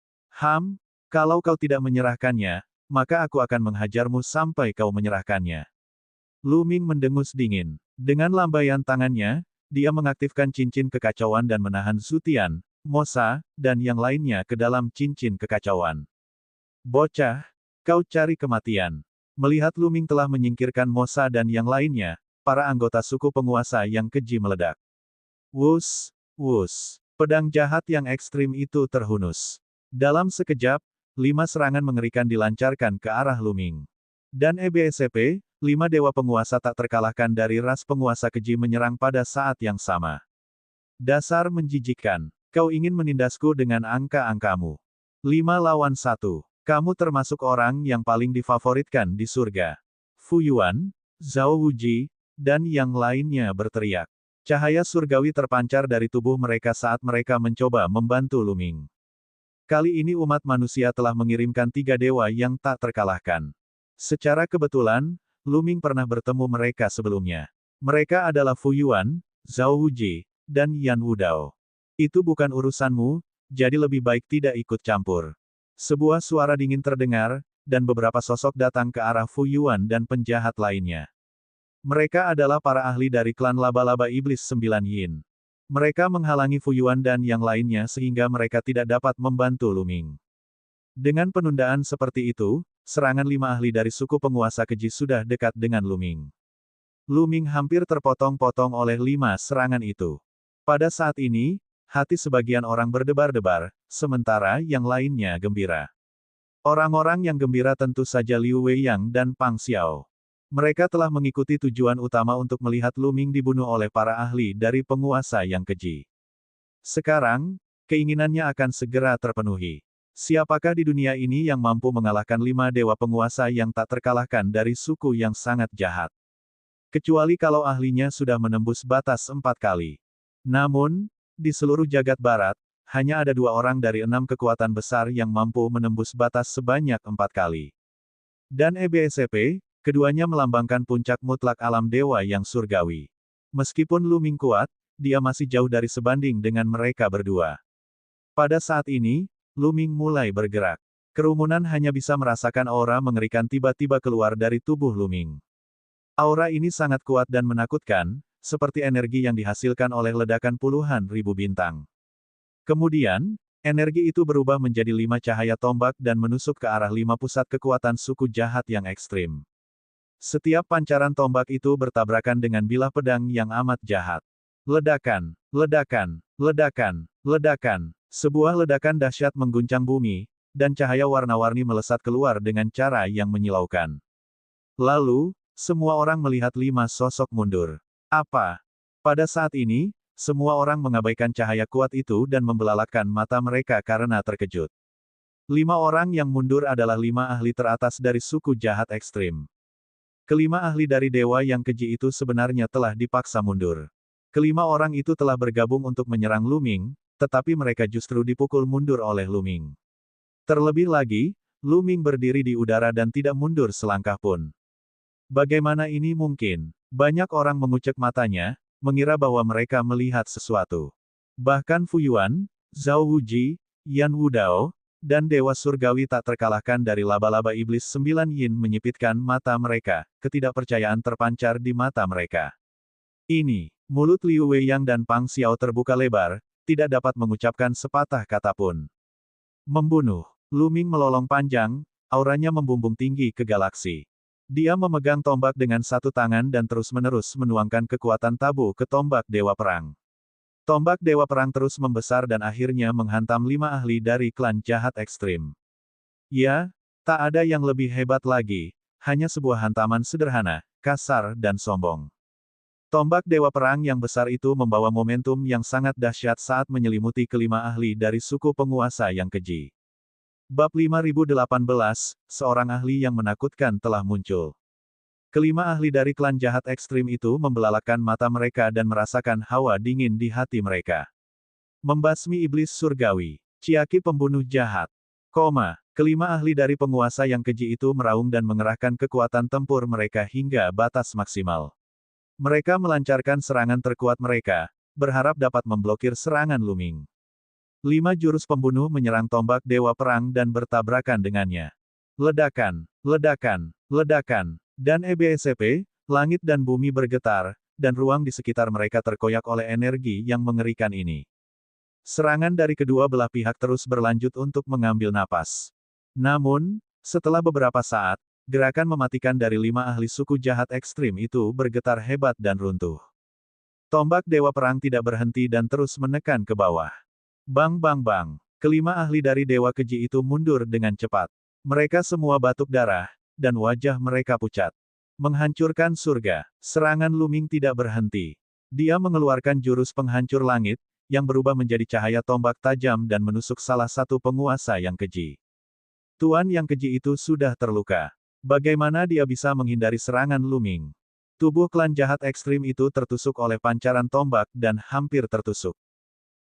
Kalau kau tidak menyerahkannya, maka aku akan menghajarmu sampai kau menyerahkannya. Lu Ming mendengus dingin. Dengan lambaian tangannya, dia mengaktifkan cincin kekacauan dan menahan Zutian, Mo Sa, dan yang lainnya ke dalam cincin kekacauan. Bocah, kau cari kematian. Melihat Lu Ming telah menyingkirkan Mo Sa dan yang lainnya, para anggota suku penguasa yang keji meledak. Wus, wus. Pedang jahat yang ekstrim itu terhunus. Dalam sekejap, 5 serangan mengerikan dilancarkan ke arah Lu Ming. Dan EBSCP, 5 dewa penguasa tak terkalahkan dari ras penguasa keji menyerang pada saat yang sama. Dasar menjijikkan. Kau ingin menindasku dengan angka-angkamu. 5 lawan 1. Kamu termasuk orang yang paling difavoritkan di surga. Fu Yuan, Zhao Wuji, dan yang lainnya berteriak. Cahaya surgawi terpancar dari tubuh mereka saat mereka mencoba membantu Lu Ming. Kali ini umat manusia telah mengirimkan 3 dewa yang tak terkalahkan. Secara kebetulan, Lu Ming pernah bertemu mereka sebelumnya. Mereka adalah Fu Yuan, Zhao Wuji, dan Yan Wudao. Itu bukan urusanmu, jadi lebih baik tidak ikut campur. Sebuah suara dingin terdengar, dan beberapa sosok datang ke arah Fu Yuan dan penjahat lainnya. Mereka adalah para ahli dari klan laba-laba iblis 9 Yin. Mereka menghalangi Fu Yuan dan yang lainnya sehingga mereka tidak dapat membantu Lu Ming. Dengan penundaan seperti itu, serangan 5 ahli dari suku penguasa keji sudah dekat dengan Lu Ming. Lu Ming hampir terpotong-potong oleh 5 serangan itu. Pada saat ini, hati sebagian orang berdebar-debar, sementara yang lainnya gembira. Orang-orang yang gembira tentu saja Liu Weiyang dan Pang Xiao. Mereka telah mengikuti tujuan utama untuk melihat Lu Ming dibunuh oleh para ahli dari penguasa yang keji. Sekarang, keinginannya akan segera terpenuhi. Siapakah di dunia ini yang mampu mengalahkan 5 dewa penguasa yang tak terkalahkan dari suku yang sangat jahat? Kecuali kalau ahlinya sudah menembus batas 4 kali. Namun, di seluruh jagat barat, hanya ada 2 orang dari 6 kekuatan besar yang mampu menembus batas sebanyak 4 kali. Dan EBSCP, keduanya melambangkan puncak mutlak alam dewa yang surgawi. Meskipun Lu Ming kuat, dia masih jauh dari sebanding dengan mereka berdua. Pada saat ini, Lu Ming mulai bergerak. Kerumunan hanya bisa merasakan aura mengerikan tiba-tiba keluar dari tubuh Lu Ming. Aura ini sangat kuat dan menakutkan, seperti energi yang dihasilkan oleh ledakan puluhan ribu bintang. Kemudian, energi itu berubah menjadi 5 cahaya tombak dan menusuk ke arah 5 pusat kekuatan suku jahat yang ekstrim. Setiap pancaran tombak itu bertabrakan dengan bilah pedang yang amat jahat. Ledakan, ledakan, ledakan, ledakan. Sebuah ledakan dahsyat mengguncang bumi, dan cahaya warna-warni melesat keluar dengan cara yang menyilaukan. Lalu, semua orang melihat 5 sosok mundur. Apa? Pada saat ini, semua orang mengabaikan cahaya kuat itu dan membelalakkan mata mereka karena terkejut. 5 orang yang mundur adalah 5 ahli teratas dari suku jahat ekstrim. Kelima ahli dari dewa yang keji itu sebenarnya telah dipaksa mundur. Kelima orang itu telah bergabung untuk menyerang Lu Ming, tetapi mereka justru dipukul mundur oleh Lu Ming. Terlebih lagi, Lu Ming berdiri di udara dan tidak mundur selangkah pun. Bagaimana ini mungkin? Banyak orang mengucek matanya, mengira bahwa mereka melihat sesuatu. Bahkan Fu Yuan, Zhao Wuji, Yan Wudao, dan Dewa Surgawi tak terkalahkan dari laba-laba iblis 9 Yin menyipitkan mata mereka, ketidakpercayaan terpancar di mata mereka. Ini, mulut Liu Weiyang dan Pang Xiao terbuka lebar, tidak dapat mengucapkan sepatah kata pun. Membunuh. Lu Ming melolong panjang, auranya membumbung tinggi ke galaksi. Dia memegang tombak dengan satu tangan dan terus-menerus menuangkan kekuatan tabu ke tombak Dewa Perang. Tombak Dewa Perang terus membesar dan akhirnya menghantam 5 ahli dari klan jahat ekstrim. Ya, tak ada yang lebih hebat lagi, hanya sebuah hantaman sederhana, kasar dan sombong. Tombak Dewa Perang yang besar itu membawa momentum yang sangat dahsyat saat menyelimuti kelima ahli dari suku penguasa yang keji. Bab 5018, seorang ahli yang menakutkan telah muncul. Kelima ahli dari klan jahat ekstrim itu membelalakan mata mereka dan merasakan hawa dingin di hati mereka. Membasmi iblis surgawi. Chiaki pembunuh jahat. Kelima ahli dari penguasa yang keji itu meraung dan mengerahkan kekuatan tempur mereka hingga batas maksimal. Mereka melancarkan serangan terkuat mereka, berharap dapat memblokir serangan Luming. 5 jurus pembunuh menyerang tombak Dewa Perang dan bertabrakan dengannya. Ledakan, ledakan, ledakan, dan EBSP, langit dan bumi bergetar, dan ruang di sekitar mereka terkoyak oleh energi yang mengerikan ini. Serangan dari kedua belah pihak terus berlanjut untuk mengambil napas. Namun, setelah beberapa saat, gerakan mematikan dari 5 ahli suku jahat ekstrim itu bergetar hebat dan runtuh. Tombak Dewa Perang tidak berhenti dan terus menekan ke bawah. Bang bang bang. Kelima ahli dari Dewa Keji itu mundur dengan cepat. Mereka semua batuk darah, dan wajah mereka pucat. Menghancurkan surga. Serangan Luming tidak berhenti. Dia mengeluarkan jurus penghancur langit, yang berubah menjadi cahaya tombak tajam dan menusuk salah satu penguasa yang keji. Tuan yang keji itu sudah terluka. Bagaimana dia bisa menghindari serangan Luming? Tubuh klan jahat ekstrim itu tertusuk oleh pancaran tombak dan hampir tertusuk.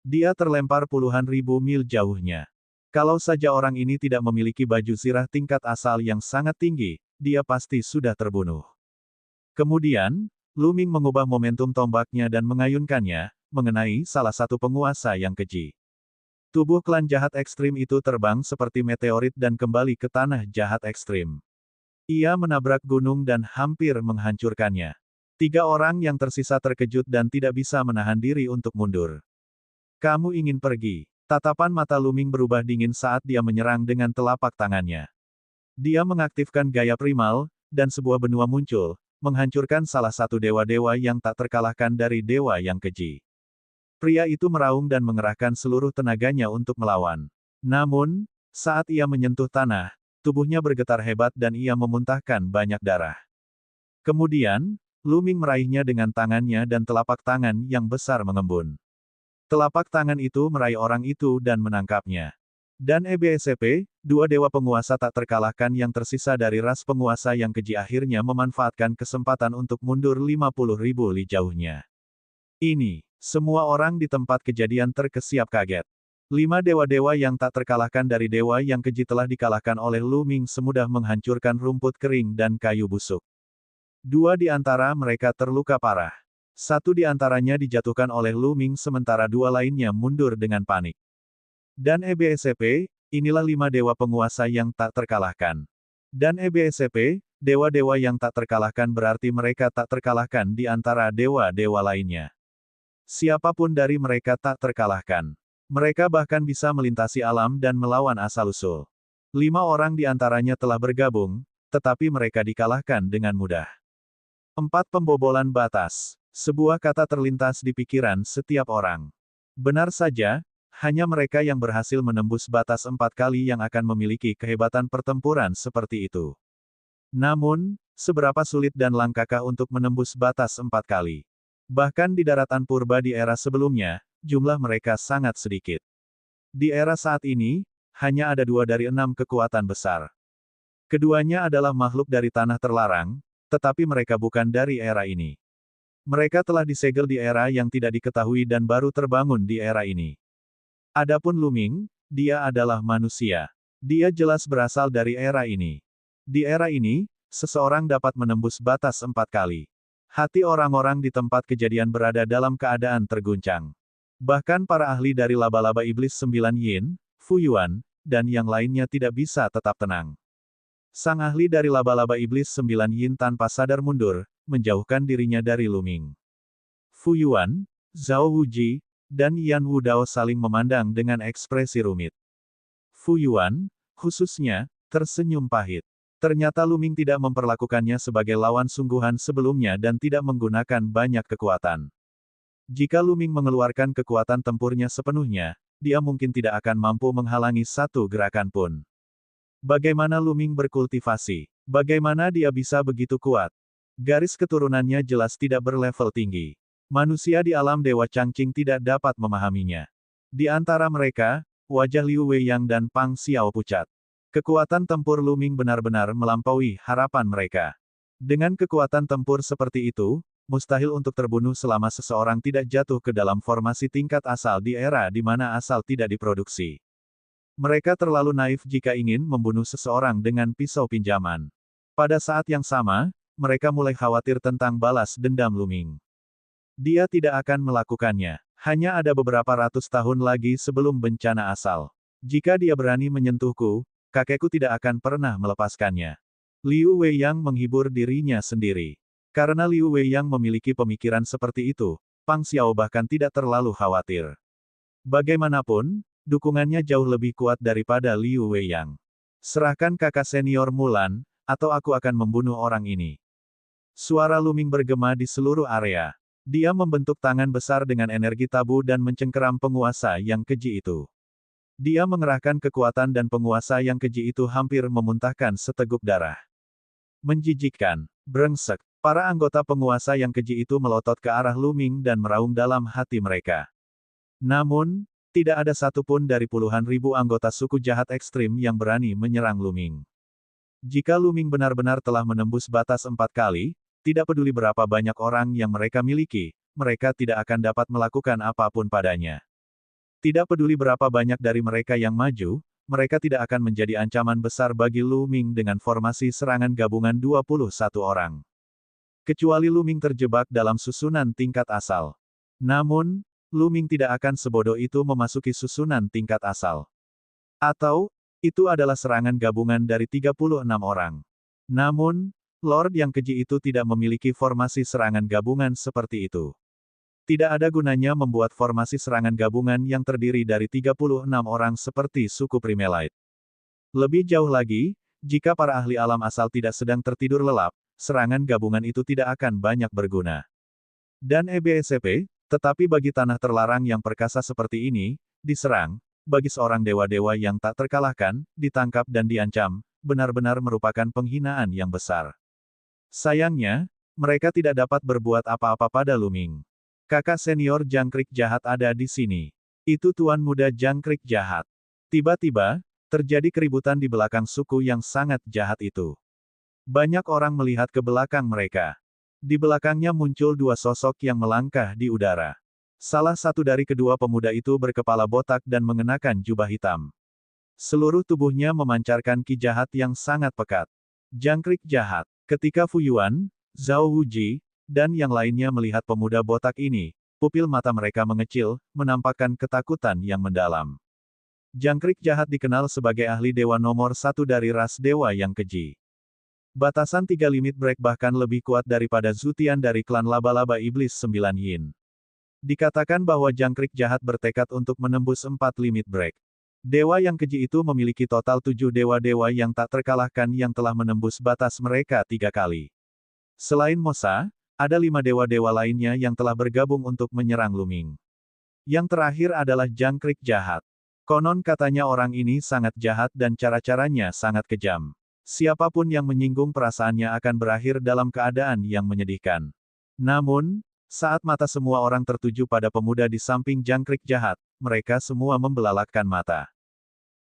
Dia terlempar puluhan ribu mil jauhnya. Kalau saja orang ini tidak memiliki baju zirah tingkat asal yang sangat tinggi, dia pasti sudah terbunuh. Kemudian, Luming mengubah momentum tombaknya dan mengayunkannya, mengenai salah satu penguasa yang keji. Tubuh klan jahat ekstrim itu terbang seperti meteorit dan kembali ke tanah jahat ekstrim. Ia menabrak gunung dan hampir menghancurkannya. 3 orang yang tersisa terkejut dan tidak bisa menahan diri untuk mundur. Kamu ingin pergi. Tatapan mata Luming berubah dingin saat dia menyerang dengan telapak tangannya. Dia mengaktifkan gaya primal, dan sebuah benua muncul, menghancurkan salah satu dewa-dewa yang tak terkalahkan dari dewa yang keji. Pria itu meraung dan mengerahkan seluruh tenaganya untuk melawan. Namun, saat ia menyentuh tanah, tubuhnya bergetar hebat dan ia memuntahkan banyak darah. Kemudian, Luming meraihnya dengan tangannya dan telapak tangan yang besar mengembun. Telapak tangan itu meraih orang itu dan menangkapnya. Dan EBSP, 2 dewa penguasa tak terkalahkan yang tersisa dari ras penguasa yang keji akhirnya memanfaatkan kesempatan untuk mundur 50.000 li jauhnya. Ini, semua orang di tempat kejadian terkesiap kaget. 5 dewa-dewa yang tak terkalahkan dari dewa yang keji telah dikalahkan oleh Luming semudah menghancurkan rumput kering dan kayu busuk. 2 di antara mereka terluka parah. 1 di antaranya dijatuhkan oleh Luming sementara 2 lainnya mundur dengan panik. Dan EBSP, inilah 5 dewa penguasa yang tak terkalahkan. Dan EBSP, dewa-dewa yang tak terkalahkan berarti mereka tak terkalahkan di antara dewa-dewa lainnya. Siapapun dari mereka tak terkalahkan. Mereka bahkan bisa melintasi alam dan melawan asal-usul. 5 orang di antaranya telah bergabung, tetapi mereka dikalahkan dengan mudah. 4 pembobolan batas. Sebuah kata terlintas di pikiran setiap orang. Benar saja, hanya mereka yang berhasil menembus batas 4 kali yang akan memiliki kehebatan pertempuran seperti itu. Namun, seberapa sulit dan langkakah untuk menembus batas 4 kali? Bahkan di daratan purba di era sebelumnya, jumlah mereka sangat sedikit. Di era saat ini, hanya ada 2 dari 6 kekuatan besar. Keduanya adalah makhluk dari tanah terlarang, tetapi mereka bukan dari era ini. Mereka telah disegel di era yang tidak diketahui dan baru terbangun di era ini. Adapun Luming, dia adalah manusia. Dia jelas berasal dari era ini. Di era ini, seseorang dapat menembus batas 4 kali. Hati orang-orang di tempat kejadian berada dalam keadaan terguncang. Bahkan para ahli dari laba-laba iblis 9 Yin, Fu Yuan, dan yang lainnya tidak bisa tetap tenang. Sang ahli dari laba-laba iblis 9 Yin tanpa sadar mundur, menjauhkan dirinya dari Luming. Fu Yuan, Zhao Wuji, dan Yan Wudao saling memandang dengan ekspresi rumit. Fu Yuan, khususnya, tersenyum pahit. Ternyata Luming tidak memperlakukannya sebagai lawan sungguhan sebelumnya dan tidak menggunakan banyak kekuatan. Jika Luming mengeluarkan kekuatan tempurnya sepenuhnya, dia mungkin tidak akan mampu menghalangi satu gerakan pun. Bagaimana Luming berkultivasi? Bagaimana dia bisa begitu kuat? Garis keturunannya jelas tidak berlevel tinggi. Manusia di alam Dewa Changqing tidak dapat memahaminya. Di antara mereka, wajah Liu Weiyang dan Pang Xiao pucat. Kekuatan tempur Luming benar-benar melampaui harapan mereka. Dengan kekuatan tempur seperti itu, mustahil untuk terbunuh selama seseorang tidak jatuh ke dalam formasi tingkat asal di era di mana asal tidak diproduksi. Mereka terlalu naif jika ingin membunuh seseorang dengan pisau pinjaman. Pada saat yang sama, mereka mulai khawatir tentang balas dendam Luming. Dia tidak akan melakukannya. Hanya ada beberapa ratus tahun lagi sebelum bencana asal. Jika dia berani menyentuhku, kakekku tidak akan pernah melepaskannya. Liu Weiyang menghibur dirinya sendiri. Karena Liu Weiyang memiliki pemikiran seperti itu, Pang Xiao bahkan tidak terlalu khawatir. Bagaimanapun, dukungannya jauh lebih kuat daripada Liu Weiyang. Serahkan kakak senior Mulan, atau aku akan membunuh orang ini. Suara Luming bergema di seluruh area. Dia membentuk tangan besar dengan energi tabu dan mencengkeram penguasa yang keji itu. Dia mengerahkan kekuatan dan penguasa yang keji itu hampir memuntahkan seteguk darah. Menjijikkan. Brengsek. Para anggota penguasa yang keji itu melotot ke arah Luming dan meraung dalam hati mereka. Namun, tidak ada satupun dari puluhan ribu anggota suku jahat ekstrim yang berani menyerang Luming. Jika Luming benar-benar telah menembus batas 4 kali, tidak peduli berapa banyak orang yang mereka miliki, mereka tidak akan dapat melakukan apapun padanya. Tidak peduli berapa banyak dari mereka yang maju, mereka tidak akan menjadi ancaman besar bagi Luming dengan formasi serangan gabungan 21 orang. Kecuali Luming terjebak dalam susunan tingkat asal. Namun, Luming tidak akan sebodoh itu memasuki susunan tingkat asal. Atau, itu adalah serangan gabungan dari 36 orang. Namun, Lord yang keji itu tidak memiliki formasi serangan gabungan seperti itu. Tidak ada gunanya membuat formasi serangan gabungan yang terdiri dari 36 orang seperti suku Primelite. Lebih jauh lagi, jika para ahli alam asal tidak sedang tertidur lelap, serangan gabungan itu tidak akan banyak berguna. Dan EBSCP, tetapi bagi tanah terlarang yang perkasa seperti ini, diserang, bagi seorang dewa-dewa yang tak terkalahkan, ditangkap dan diancam, benar-benar merupakan penghinaan yang besar. Sayangnya, mereka tidak dapat berbuat apa-apa pada Luming. Kakak senior jangkrik jahat ada di sini. Itu tuan muda jangkrik jahat. Tiba-tiba, terjadi keributan di belakang suku yang sangat jahat itu. Banyak orang melihat ke belakang mereka. Di belakangnya muncul dua sosok yang melangkah di udara. Salah satu dari kedua pemuda itu berkepala botak dan mengenakan jubah hitam. Seluruh tubuhnya memancarkan ki jahat yang sangat pekat. Jangkrik jahat. Ketika Fu Yuan, Zhao Wuji, dan yang lainnya melihat pemuda botak ini, pupil mata mereka mengecil, menampakkan ketakutan yang mendalam. Jangkrik jahat dikenal sebagai ahli dewa nomor 1 dari ras dewa yang keji. Batasan 3 limit break bahkan lebih kuat daripada Zutian dari klan laba-laba iblis 9 yin. Dikatakan bahwa jangkrik jahat bertekad untuk menembus 4 limit break. Dewa yang keji itu memiliki total 7 dewa-dewa yang tak terkalahkan yang telah menembus batas mereka 3 kali. Selain Mosa, ada 5 dewa-dewa lainnya yang telah bergabung untuk menyerang Luming. Yang terakhir adalah jangkrik jahat. Konon katanya orang ini sangat jahat dan cara-caranya sangat kejam. Siapapun yang menyinggung perasaannya akan berakhir dalam keadaan yang menyedihkan. Namun, saat mata semua orang tertuju pada pemuda di samping jangkrik jahat, mereka semua membelalakkan mata.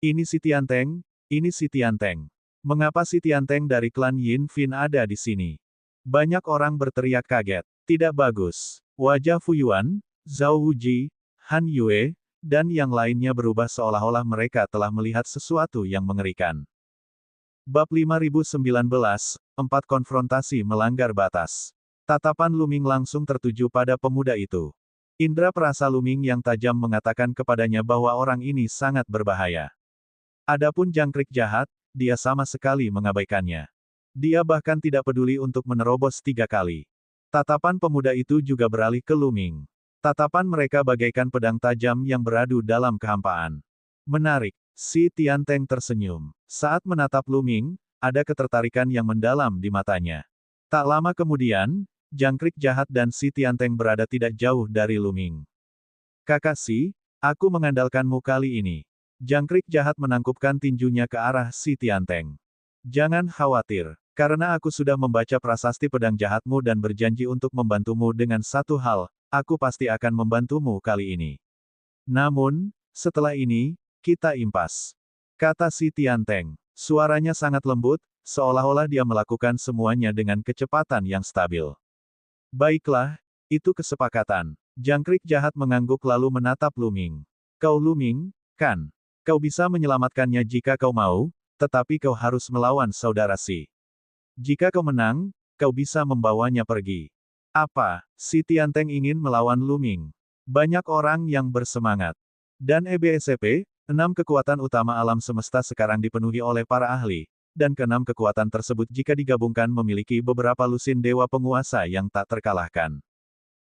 Ini si Tianteng, ini si Tianteng. Mengapa si Tianteng dari klan Yin Fin ada di sini? Banyak orang berteriak kaget. Tidak bagus. Wajah Fu Yuan, Zhao Wuji, Han Yue, dan yang lainnya berubah seolah-olah mereka telah melihat sesuatu yang mengerikan. Bab 5019, 4 konfrontasi melanggar batas. Tatapan Luming langsung tertuju pada pemuda itu. Indra perasa Luming yang tajam mengatakan kepadanya bahwa orang ini sangat berbahaya. Adapun jangkrik jahat, dia sama sekali mengabaikannya. Dia bahkan tidak peduli untuk menerobos 3 kali. Tatapan pemuda itu juga beralih ke Luming. Tatapan mereka bagaikan pedang tajam yang beradu dalam kehampaan. Menarik. Si Tianteng tersenyum. Saat menatap Lu Ming, ada ketertarikan yang mendalam di matanya. Tak lama kemudian, jangkrik jahat dan si Tianteng berada tidak jauh dari Lu Ming. Kakak Si, aku mengandalkanmu kali ini. Jangkrik jahat menangkupkan tinjunya ke arah si Tianteng. Jangan khawatir, karena aku sudah membaca prasasti pedang jahatmu dan berjanji untuk membantumu dengan satu hal, aku pasti akan membantumu kali ini. Namun, setelah ini, kita impas. Kata si Tianteng. Suaranya sangat lembut, seolah-olah dia melakukan semuanya dengan kecepatan yang stabil. Baiklah, itu kesepakatan. Jangkrik jahat mengangguk lalu menatap Lu Ming. Kau Lu Ming, kan? Kau bisa menyelamatkannya jika kau mau, tetapi kau harus melawan saudara Si. Jika kau menang, kau bisa membawanya pergi. Apa? Si Tianteng ingin melawan Lu Ming. Banyak orang yang bersemangat. Dan EBSCP, 6 kekuatan utama alam semesta sekarang dipenuhi oleh para ahli, dan keenam kekuatan tersebut jika digabungkan memiliki beberapa lusin dewa penguasa yang tak terkalahkan.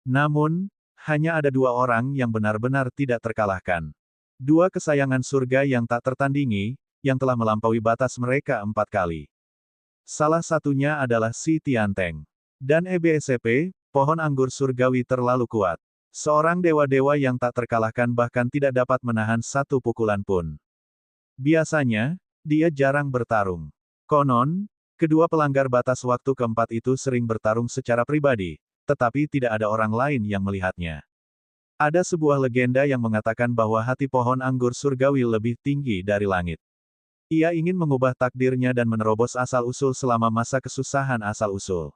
Namun, hanya ada 2 orang yang benar-benar tidak terkalahkan. 2 kesayangan surga yang tak tertandingi, yang telah melampaui batas mereka 4 kali. Salah satunya adalah si Tianteng. Dan EBSCP, pohon anggur surgawi terlalu kuat. Seorang dewa-dewa yang tak terkalahkan bahkan tidak dapat menahan satu pukulan pun. Biasanya, dia jarang bertarung. Konon, kedua pelanggar batas waktu keempat itu sering bertarung secara pribadi, tetapi tidak ada orang lain yang melihatnya. Ada sebuah legenda yang mengatakan bahwa hati pohon anggur surgawi lebih tinggi dari langit. Ia ingin mengubah takdirnya dan menerobos asal-usul selama masa kesusahan asal-usul.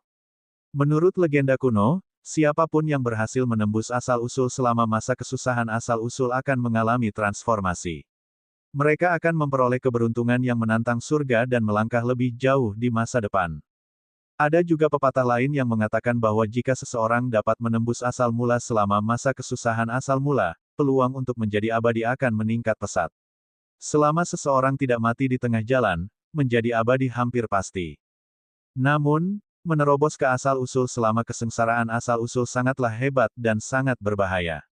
Menurut legenda kuno, siapapun yang berhasil menembus asal-usul selama masa kesusahan asal-usul akan mengalami transformasi. Mereka akan memperoleh keberuntungan yang menantang surga dan melangkah lebih jauh di masa depan. Ada juga pepatah lain yang mengatakan bahwa jika seseorang dapat menembus asal mula selama masa kesusahan asal mula, peluang untuk menjadi abadi akan meningkat pesat. Selama seseorang tidak mati di tengah jalan, menjadi abadi hampir pasti. Namun, menerobos ke asal-usul selama kesengsaraan asal-usul sangatlah hebat dan sangat berbahaya.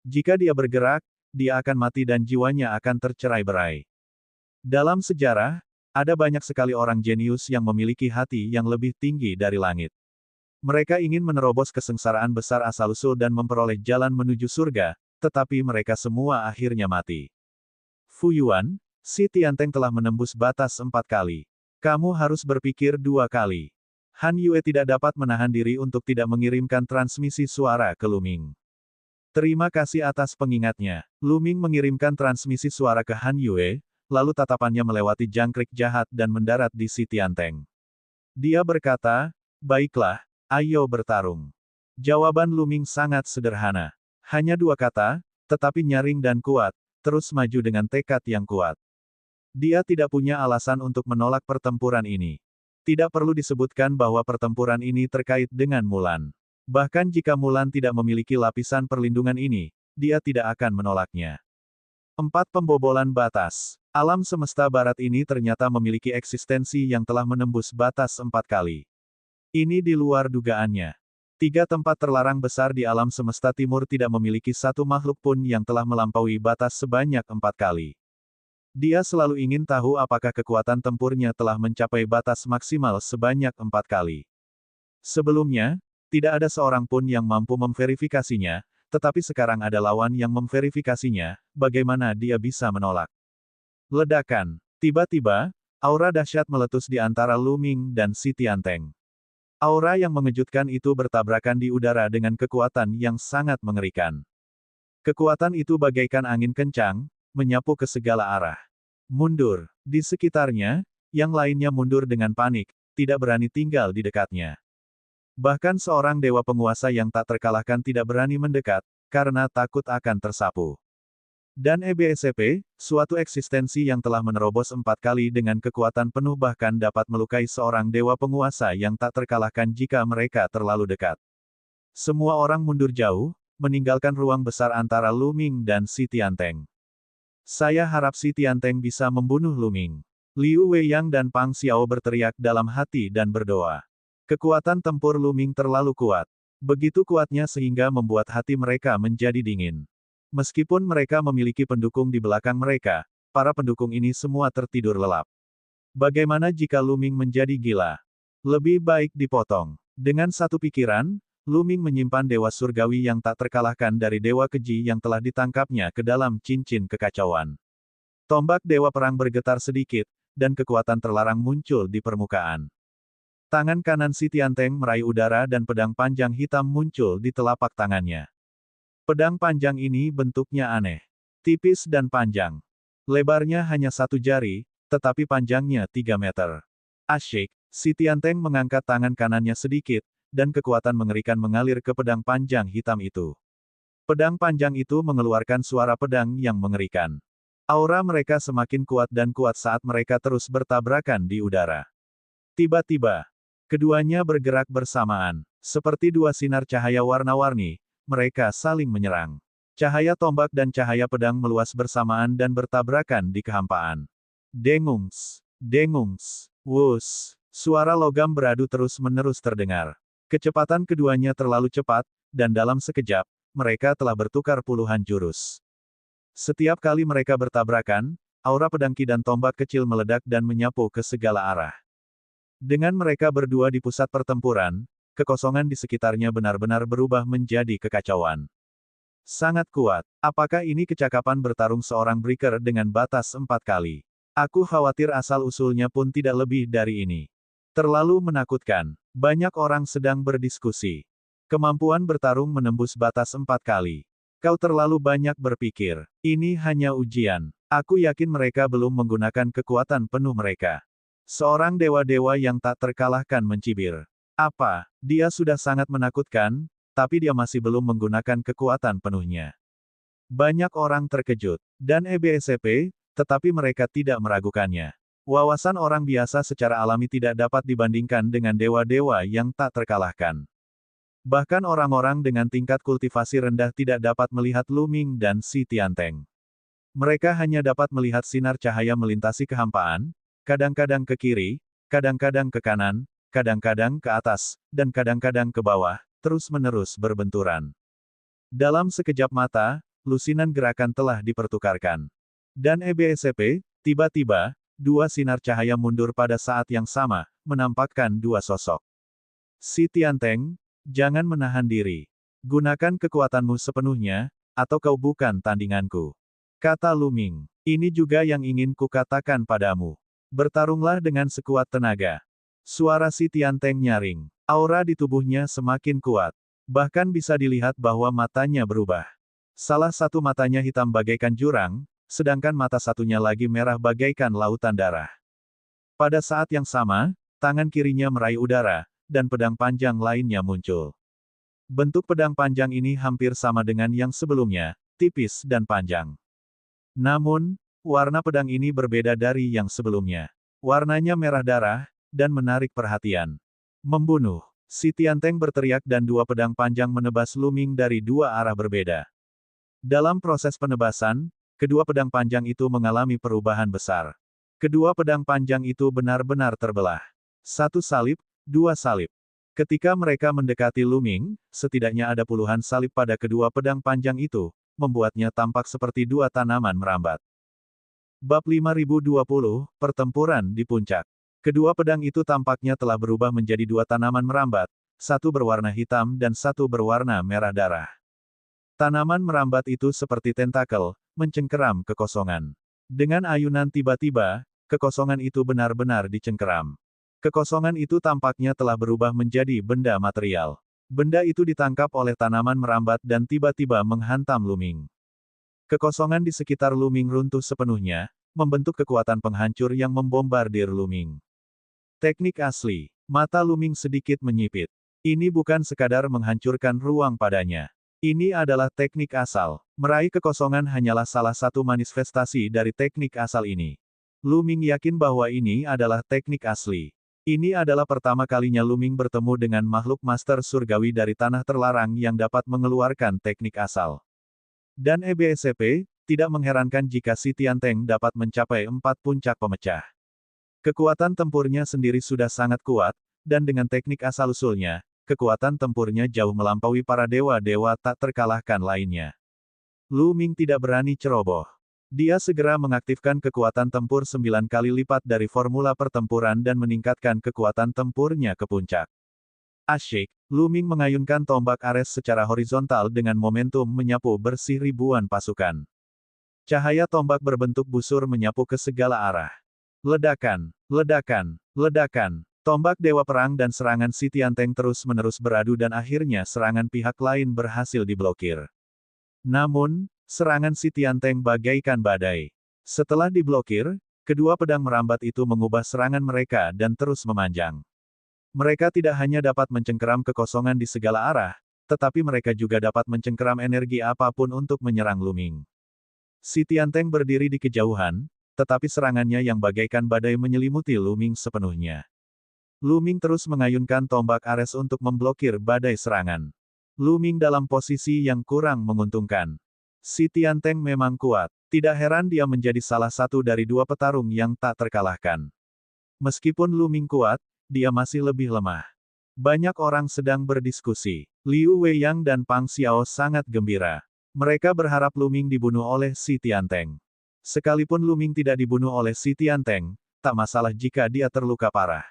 Jika dia bergerak, dia akan mati dan jiwanya akan tercerai-berai. Dalam sejarah, ada banyak sekali orang jenius yang memiliki hati yang lebih tinggi dari langit. Mereka ingin menerobos kesengsaraan besar asal-usul dan memperoleh jalan menuju surga, tetapi mereka semua akhirnya mati. Fu Yuan, si Tianteng telah menembus batas 4 kali. Kamu harus berpikir 2 kali. Han Yue tidak dapat menahan diri untuk tidak mengirimkan transmisi suara ke Lu Ming. Terima kasih atas pengingatnya. Lu Ming mengirimkan transmisi suara ke Han Yue, lalu tatapannya melewati jangkrik jahat dan mendarat di si Tianteng. Dia berkata, baiklah, ayo bertarung. Jawaban Lu Ming sangat sederhana. Hanya 2 kata, tetapi nyaring dan kuat, terus maju dengan tekad yang kuat. Dia tidak punya alasan untuk menolak pertempuran ini. Tidak perlu disebutkan bahwa pertempuran ini terkait dengan Mulan. Bahkan jika Mulan tidak memiliki lapisan perlindungan ini, dia tidak akan menolaknya. 4 pembobolan batas. Alam semesta barat ini ternyata memiliki eksistensi yang telah menembus batas 4 kali. Ini di luar dugaannya. 3 tempat terlarang besar di alam semesta timur tidak memiliki satu makhluk pun yang telah melampaui batas sebanyak 4 kali. Dia selalu ingin tahu apakah kekuatan tempurnya telah mencapai batas maksimal sebanyak 4 kali. Sebelumnya, tidak ada seorang pun yang mampu memverifikasinya, tetapi sekarang ada lawan yang memverifikasinya, bagaimana dia bisa menolak. Ledakan. Tiba-tiba, aura dahsyat meletus di antara Lu Ming dan si Tianteng. Aura yang mengejutkan itu bertabrakan di udara dengan kekuatan yang sangat mengerikan. Kekuatan itu bagaikan angin kencang, menyapu ke segala arah. Mundur. Di sekitarnya, yang lainnya mundur dengan panik, tidak berani tinggal di dekatnya. Bahkan seorang dewa penguasa yang tak terkalahkan tidak berani mendekat, karena takut akan tersapu. Dan EBSCP, suatu eksistensi yang telah menerobos 4 kali dengan kekuatan penuh bahkan dapat melukai seorang dewa penguasa yang tak terkalahkan jika mereka terlalu dekat. Semua orang mundur jauh, meninggalkan ruang besar antara Lu Ming dan si Tianteng. Saya harap si Tianteng bisa membunuh Lu Ming. Liu Weiyang dan Pang Xiao berteriak dalam hati dan berdoa. Kekuatan tempur Lu Ming terlalu kuat. Begitu kuatnya sehingga membuat hati mereka menjadi dingin. Meskipun mereka memiliki pendukung di belakang mereka, para pendukung ini semua tertidur lelap. Bagaimana jika Lu Ming menjadi gila? Lebih baik dipotong. Dengan satu pikiran, Lu Ming menyimpan dewa surgawi yang tak terkalahkan dari dewa keji yang telah ditangkapnya ke dalam cincin kekacauan. Tombak dewa perang bergetar sedikit, dan kekuatan terlarang muncul di permukaan. Tangan kanan Si Tianteng meraih udara dan pedang panjang hitam muncul di telapak tangannya. Pedang panjang ini bentuknya aneh. Tipis dan panjang. Lebarnya hanya 1 jari, tetapi panjangnya 3 meter. Asyik, Si Tianteng mengangkat tangan kanannya sedikit, dan kekuatan mengerikan mengalir ke pedang panjang hitam itu. Pedang panjang itu mengeluarkan suara pedang yang mengerikan. Aura mereka semakin kuat dan kuat saat mereka terus bertabrakan di udara. Tiba-tiba, keduanya bergerak bersamaan. Seperti dua sinar cahaya warna-warni, mereka saling menyerang. Cahaya tombak dan cahaya pedang meluas bersamaan dan bertabrakan di kehampaan. Dengungs, dengungs, wus. Suara logam beradu terus-menerus terdengar. Kecepatan keduanya terlalu cepat, dan dalam sekejap, mereka telah bertukar puluhan jurus. Setiap kali mereka bertabrakan, aura pedang Ki dan tombak kecil meledak dan menyapu ke segala arah. Dengan mereka berdua di pusat pertempuran, kekosongan di sekitarnya benar-benar berubah menjadi kekacauan. Sangat kuat. Apakah ini kecakapan bertarung seorang breaker dengan batas 4 kali? Aku khawatir asal-usulnya pun tidak lebih dari ini. Terlalu menakutkan. Banyak orang sedang berdiskusi. Kemampuan bertarung menembus batas 4 kali. Kau terlalu banyak berpikir. Ini hanya ujian. Aku yakin mereka belum menggunakan kekuatan penuh mereka. Seorang dewa-dewa yang tak terkalahkan mencibir. Apa? Dia sudah sangat menakutkan, tapi dia masih belum menggunakan kekuatan penuhnya. Banyak orang terkejut. Dan EBSCP, tetapi mereka tidak meragukannya. Wawasan orang biasa secara alami tidak dapat dibandingkan dengan dewa-dewa yang tak terkalahkan. Bahkan orang-orang dengan tingkat kultivasi rendah tidak dapat melihat Lu Ming dan Si Tianteng. Mereka hanya dapat melihat sinar cahaya melintasi kehampaan, kadang-kadang ke kiri, kadang-kadang ke kanan, kadang-kadang ke atas, dan kadang-kadang ke bawah, terus-menerus berbenturan. Dalam sekejap mata, lusinan gerakan telah dipertukarkan. Dan EBSCP, tiba-tiba, dua sinar cahaya mundur pada saat yang sama, menampakkan dua sosok. Si Tianteng, jangan menahan diri. Gunakan kekuatanmu sepenuhnya, atau kau bukan tandinganku. Kata Lu Ming. Ini juga yang ingin kukatakan padamu. Bertarunglah dengan sekuat tenaga. Suara Si Tianteng nyaring. Aura di tubuhnya semakin kuat. Bahkan bisa dilihat bahwa matanya berubah. Salah satu matanya hitam bagaikan jurang, sedangkan mata satunya lagi merah bagaikan lautan darah. Pada saat yang sama, tangan kirinya meraih udara, dan pedang panjang lainnya muncul. Bentuk pedang panjang ini hampir sama dengan yang sebelumnya, tipis dan panjang. Namun, warna pedang ini berbeda dari yang sebelumnya. Warnanya merah darah, dan menarik perhatian. Membunuh. Si Tianteng berteriak dan dua pedang panjang menebas Lu Ming dari dua arah berbeda. Dalam proses penebasan, kedua pedang panjang itu mengalami perubahan besar. Kedua pedang panjang itu benar-benar terbelah. Satu salib, dua salib. Ketika mereka mendekati Lu Ming, setidaknya ada puluhan salib pada kedua pedang panjang itu, membuatnya tampak seperti dua tanaman merambat. Bab 5020, Pertempuran di Puncak. Kedua pedang itu tampaknya telah berubah menjadi dua tanaman merambat, satu berwarna hitam dan satu berwarna merah darah. Tanaman merambat itu seperti tentakel, mencengkeram kekosongan. Dengan ayunan tiba-tiba, kekosongan itu benar-benar dicengkeram. Kekosongan itu tampaknya telah berubah menjadi benda material. Benda itu ditangkap oleh tanaman merambat dan tiba-tiba menghantam Lu Ming. Kekosongan di sekitar Lu Ming runtuh sepenuhnya, membentuk kekuatan penghancur yang membombardir Lu Ming. Teknik asli. Mata Lu Ming sedikit menyipit. Ini bukan sekadar menghancurkan ruang padanya. Ini adalah teknik asal. Meraih kekosongan hanyalah salah satu manifestasi dari teknik asal ini. Lu Ming yakin bahwa ini adalah teknik asli. Ini adalah pertama kalinya Lu Ming bertemu dengan makhluk master surgawi dari tanah terlarang yang dapat mengeluarkan teknik asal. Dan EBSCP, tidak mengherankan jika Si Tianteng dapat mencapai 4 puncak pemecah. Kekuatan tempurnya sendiri sudah sangat kuat, dan dengan teknik asal-usulnya, kekuatan tempurnya jauh melampaui para dewa-dewa tak terkalahkan lainnya. Lu Ming tidak berani ceroboh. Dia segera mengaktifkan kekuatan tempur 9 kali lipat dari formula pertempuran dan meningkatkan kekuatan tempurnya ke puncak. Asyik, Lu Ming mengayunkan tombak Ares secara horizontal dengan momentum menyapu bersih ribuan pasukan. Cahaya tombak berbentuk busur menyapu ke segala arah. Ledakan, ledakan, ledakan. Tombak Dewa Perang dan serangan Si Tianteng terus-menerus beradu dan akhirnya serangan pihak lain berhasil diblokir. Namun, serangan Si Tianteng bagaikan badai. Setelah diblokir, kedua pedang merambat itu mengubah serangan mereka dan terus memanjang. Mereka tidak hanya dapat mencengkeram kekosongan di segala arah, tetapi mereka juga dapat mencengkeram energi apapun untuk menyerang Lu Ming. Si Tianteng berdiri di kejauhan, tetapi serangannya yang bagaikan badai menyelimuti Lu Ming sepenuhnya. Lu Ming terus mengayunkan tombak Ares untuk memblokir badai serangan. Lu Ming dalam posisi yang kurang menguntungkan. Si Tianteng memang kuat. Tidak heran dia menjadi salah satu dari dua petarung yang tak terkalahkan. Meskipun Lu Ming kuat, dia masih lebih lemah. Banyak orang sedang berdiskusi. Liu Weiyang dan Pang Xiao sangat gembira. Mereka berharap Lu Ming dibunuh oleh Si Tianteng. Sekalipun Lu Ming tidak dibunuh oleh Si Tianteng, tak masalah jika dia terluka parah.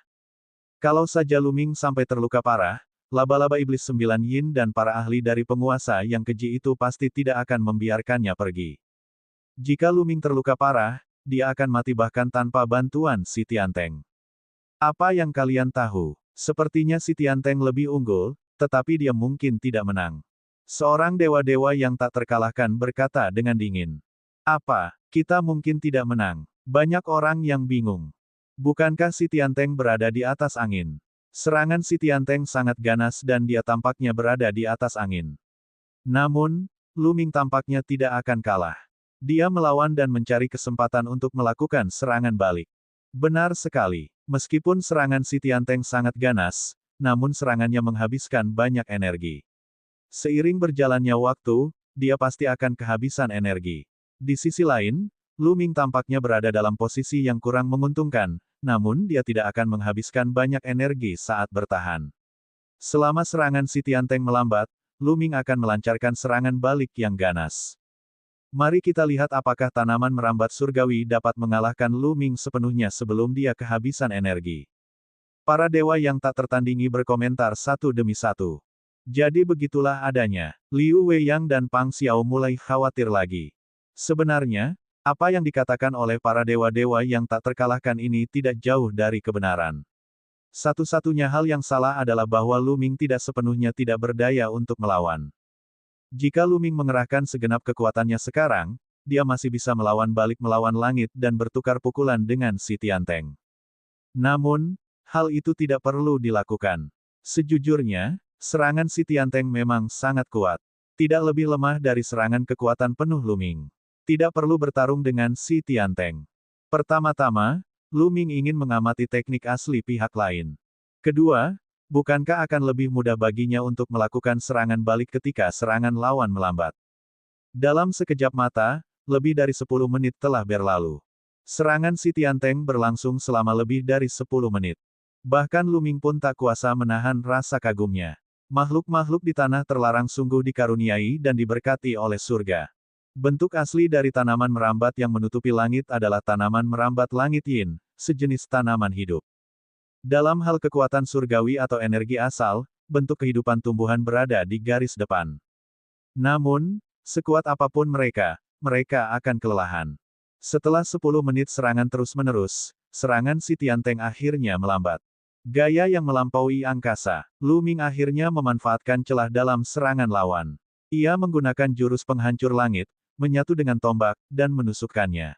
Kalau saja Lu Ming sampai terluka parah, laba-laba iblis 9 yin dan para ahli dari penguasa yang keji itu pasti tidak akan membiarkannya pergi. Jika Lu Ming terluka parah, dia akan mati bahkan tanpa bantuan Si Tianteng. Apa yang kalian tahu? Sepertinya Si Tianteng lebih unggul, tetapi dia mungkin tidak menang. Seorang dewa-dewa yang tak terkalahkan berkata dengan dingin. Apa? Kita mungkin tidak menang. Banyak orang yang bingung. Bukankah Si Tianteng berada di atas angin? Serangan Si Tianteng sangat ganas dan dia tampaknya berada di atas angin. Namun, Lu Ming tampaknya tidak akan kalah. Dia melawan dan mencari kesempatan untuk melakukan serangan balik. Benar sekali. Meskipun serangan Si Tianteng sangat ganas, namun serangannya menghabiskan banyak energi. Seiring berjalannya waktu, dia pasti akan kehabisan energi. Di sisi lain, Lu Ming tampaknya berada dalam posisi yang kurang menguntungkan, namun dia tidak akan menghabiskan banyak energi saat bertahan. Selama serangan Si Tianteng melambat, Lu Ming akan melancarkan serangan balik yang ganas. Mari kita lihat apakah tanaman merambat surgawi dapat mengalahkan Lu Ming sepenuhnya sebelum dia kehabisan energi. Para dewa yang tak tertandingi berkomentar satu demi satu. Jadi begitulah adanya. Liu Weiyang dan Pang Xiao mulai khawatir lagi. Sebenarnya, apa yang dikatakan oleh para dewa-dewa yang tak terkalahkan ini tidak jauh dari kebenaran. Satu-satunya hal yang salah adalah bahwa Lu Ming tidak sepenuhnya tidak berdaya untuk melawan. Jika Lu Ming mengerahkan segenap kekuatannya sekarang, dia masih bisa melawan balik melawan langit dan bertukar pukulan dengan Si Tianteng. Namun, hal itu tidak perlu dilakukan. Sejujurnya, serangan Si Tianteng memang sangat kuat. Tidak lebih lemah dari serangan kekuatan penuh Lu Ming. Tidak perlu bertarung dengan Si Tianteng. Pertama-tama, Lu Ming ingin mengamati teknik asli pihak lain. Kedua, bukankah akan lebih mudah baginya untuk melakukan serangan balik ketika serangan lawan melambat? Dalam sekejap mata, lebih dari 10 menit telah berlalu. Serangan Si Tianteng berlangsung selama lebih dari 10 menit. Bahkan Lu Ming pun tak kuasa menahan rasa kagumnya. Makhluk-makhluk di tanah terlarang sungguh dikaruniai dan diberkati oleh surga. Bentuk asli dari tanaman merambat yang menutupi langit adalah tanaman merambat langit yin, sejenis tanaman hidup. Dalam hal kekuatan surgawi atau energi asal, bentuk kehidupan tumbuhan berada di garis depan. Namun, sekuat apapun mereka akan kelelahan. Setelah 10 menit serangan terus-menerus, serangan Si Tianteng akhirnya melambat. Gaya yang melampaui angkasa, Lu Ming akhirnya memanfaatkan celah dalam serangan lawan. Ia menggunakan jurus penghancur langit, menyatu dengan tombak, dan menusukkannya.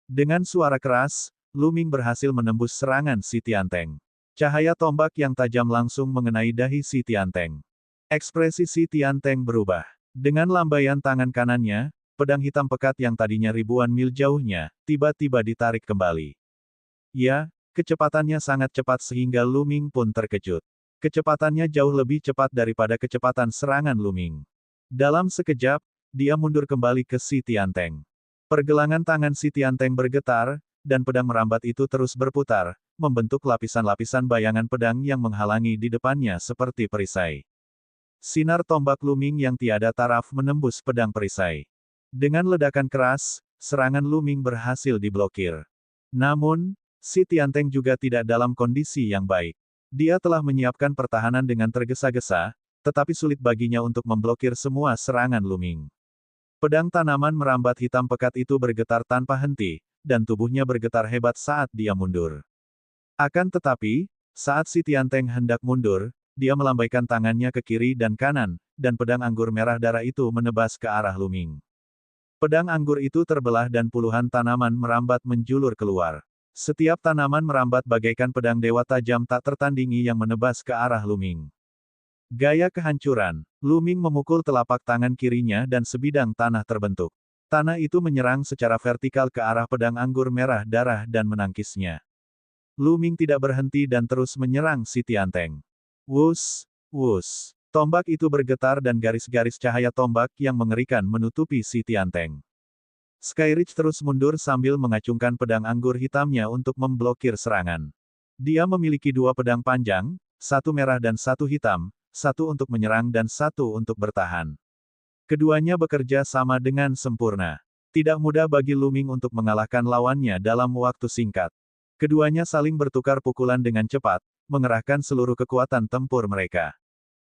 Dengan suara keras, Lu Ming berhasil menembus serangan Si Tianteng. Cahaya tombak yang tajam langsung mengenai dahi Si Tianteng. Ekspresi Si Tianteng berubah. Dengan lambaian tangan kanannya, pedang hitam pekat yang tadinya ribuan mil jauhnya, tiba-tiba ditarik kembali. Ya, kecepatannya sangat cepat sehingga Lu Ming pun terkejut. Kecepatannya jauh lebih cepat daripada kecepatan serangan Lu Ming. Dalam sekejap, dia mundur kembali ke Si Tianteng. Pergelangan tangan Si Tianteng bergetar, dan pedang merambat itu terus berputar, membentuk lapisan-lapisan bayangan pedang yang menghalangi di depannya seperti perisai. Sinar tombak Lu Ming yang tiada taraf menembus pedang perisai. Dengan ledakan keras, serangan Lu Ming berhasil diblokir. Namun, Si Tianteng juga tidak dalam kondisi yang baik. Dia telah menyiapkan pertahanan dengan tergesa-gesa, tetapi sulit baginya untuk memblokir semua serangan Lu Ming. Pedang tanaman merambat hitam pekat itu bergetar tanpa henti, dan tubuhnya bergetar hebat saat dia mundur. Akan tetapi, saat Si Tianteng hendak mundur, dia melambaikan tangannya ke kiri dan kanan, dan pedang anggur merah darah itu menebas ke arah Lu Ming. Pedang anggur itu terbelah dan puluhan tanaman merambat menjulur keluar. Setiap tanaman merambat bagaikan pedang dewa tajam tak tertandingi yang menebas ke arah Lu Ming. Gaya kehancuran, Lu Ming memukul telapak tangan kirinya dan sebidang tanah terbentuk. Tanah itu menyerang secara vertikal ke arah pedang anggur merah darah dan menangkisnya. Lu Ming tidak berhenti dan terus menyerang Si Tianteng. Wus, wus. Tombak itu bergetar dan garis-garis cahaya tombak yang mengerikan menutupi Si Tianteng. Skyreach terus mundur sambil mengacungkan pedang anggur hitamnya untuk memblokir serangan. Dia memiliki dua pedang panjang, satu merah dan satu hitam, satu untuk menyerang dan satu untuk bertahan. Keduanya bekerja sama dengan sempurna. Tidak mudah bagi Lu Ming untuk mengalahkan lawannya dalam waktu singkat. Keduanya saling bertukar pukulan dengan cepat, mengerahkan seluruh kekuatan tempur mereka.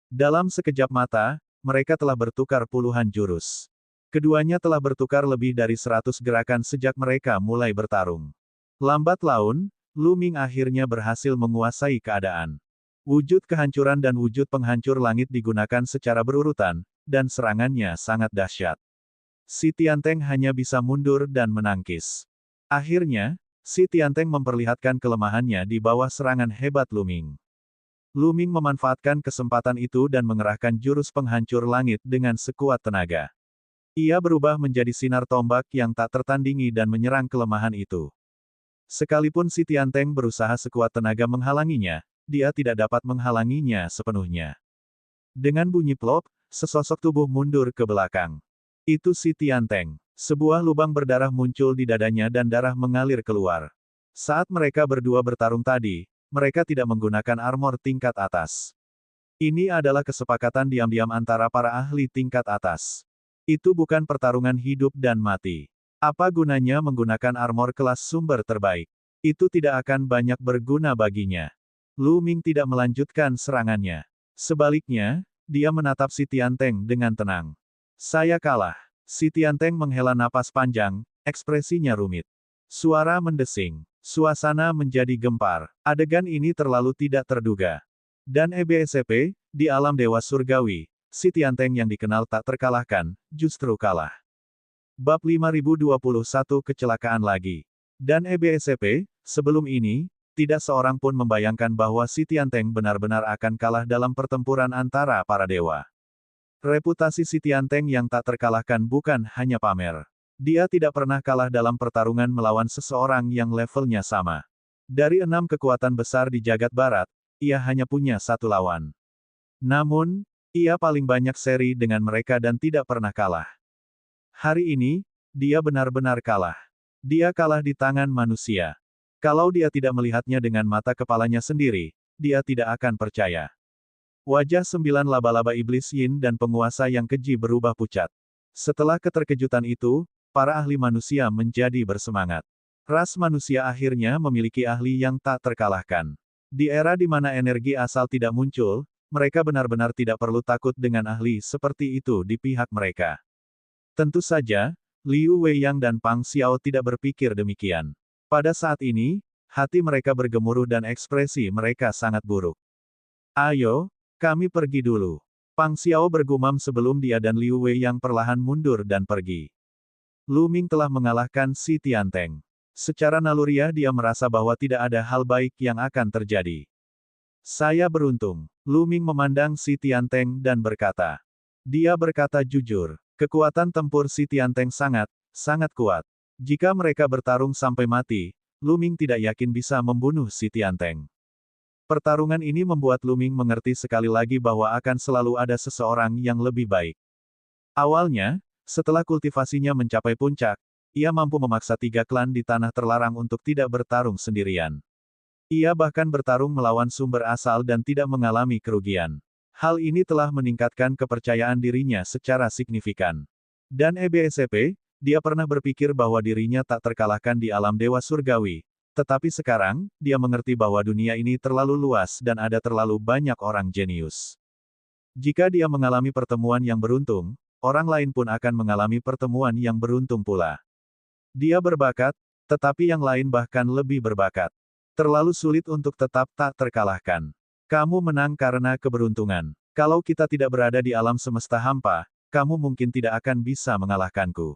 Dalam sekejap mata, mereka telah bertukar puluhan jurus. Keduanya telah bertukar lebih dari 100 gerakan sejak mereka mulai bertarung. Lambat laun, Lu Ming akhirnya berhasil menguasai keadaan. Wujud kehancuran dan wujud penghancur langit digunakan secara berurutan, dan serangannya sangat dahsyat. Si Tianteng hanya bisa mundur dan menangkis. Akhirnya, Si Tianteng memperlihatkan kelemahannya di bawah serangan hebat Lu Ming. Lu Ming memanfaatkan kesempatan itu dan mengerahkan jurus penghancur langit dengan sekuat tenaga. Ia berubah menjadi sinar tombak yang tak tertandingi dan menyerang kelemahan itu. Sekalipun Si Tianteng berusaha sekuat tenaga menghalanginya, dia tidak dapat menghalanginya sepenuhnya. Dengan bunyi plop, sesosok tubuh mundur ke belakang. Itu Si Tianteng. Sebuah lubang berdarah muncul di dadanya dan darah mengalir keluar. Saat mereka berdua bertarung tadi, mereka tidak menggunakan armor tingkat atas. Ini adalah kesepakatan diam-diam antara para ahli tingkat atas. Itu bukan pertarungan hidup dan mati. Apa gunanya menggunakan armor kelas sumber terbaik? Itu tidak akan banyak berguna baginya. Lu Ming tidak melanjutkan serangannya. Sebaliknya, dia menatap Si Tianteng dengan tenang. Saya kalah. Si Tianteng menghela napas panjang, ekspresinya rumit. Suara mendesing. Suasana menjadi gempar. Adegan ini terlalu tidak terduga. Dan EBSP, di alam dewa surgawi, Si Tianteng yang dikenal tak terkalahkan, justru kalah. Bab 5021 Kecelakaan lagi. Dan EBSP, sebelum ini, tidak seorang pun membayangkan bahwa Si Tianteng benar-benar akan kalah dalam pertempuran antara para dewa. Reputasi Si Tianteng yang tak terkalahkan bukan hanya pamer. Dia tidak pernah kalah dalam pertarungan melawan seseorang yang levelnya sama. Dari 6 kekuatan besar di jagat barat, ia hanya punya satu lawan. Namun, ia paling banyak seri dengan mereka dan tidak pernah kalah. Hari ini, dia benar-benar kalah. Dia kalah di tangan manusia. Kalau dia tidak melihatnya dengan mata kepalanya sendiri, dia tidak akan percaya. Wajah 9 laba-laba iblis Yin dan penguasa yang keji berubah pucat. Setelah keterkejutan itu, para ahli manusia menjadi bersemangat. Ras manusia akhirnya memiliki ahli yang tak terkalahkan. Di era di mana energi asal tidak muncul, mereka benar-benar tidak perlu takut dengan ahli seperti itu di pihak mereka. Tentu saja, Liu Weiyang dan Pang Xiao tidak berpikir demikian. Pada saat ini, hati mereka bergemuruh dan ekspresi mereka sangat buruk. Ayo, kami pergi dulu. Pang Xiao bergumam sebelum dia dan Liu Weiyang perlahan mundur dan pergi. Lu Ming telah mengalahkan Si Tianteng. Secara naluriah dia merasa bahwa tidak ada hal baik yang akan terjadi. Saya beruntung. Lu Ming memandang Si Tianteng dan berkata. Dia berkata jujur. Kekuatan tempur Si Tianteng sangat kuat. Jika mereka bertarung sampai mati, Lu Ming tidak yakin bisa membunuh Si Tianteng. Pertarungan ini membuat Lu Ming mengerti sekali lagi bahwa akan selalu ada seseorang yang lebih baik. Awalnya, setelah kultivasinya mencapai puncak, ia mampu memaksa 3 klan di tanah terlarang untuk tidak bertarung sendirian. Ia bahkan bertarung melawan sumber asal dan tidak mengalami kerugian. Hal ini telah meningkatkan kepercayaan dirinya secara signifikan. Dan EBSP, Dia pernah berpikir bahwa dirinya tak terkalahkan di alam dewa surgawi, tetapi sekarang, dia mengerti bahwa dunia ini terlalu luas dan ada terlalu banyak orang jenius. Jika dia mengalami pertemuan yang beruntung, orang lain pun akan mengalami pertemuan yang beruntung pula. Dia berbakat, tetapi yang lain bahkan lebih berbakat. Terlalu sulit untuk tetap tak terkalahkan. Kamu menang karena keberuntungan. Kalau kita tidak berada di alam semesta hampa, kamu mungkin tidak akan bisa mengalahkanku.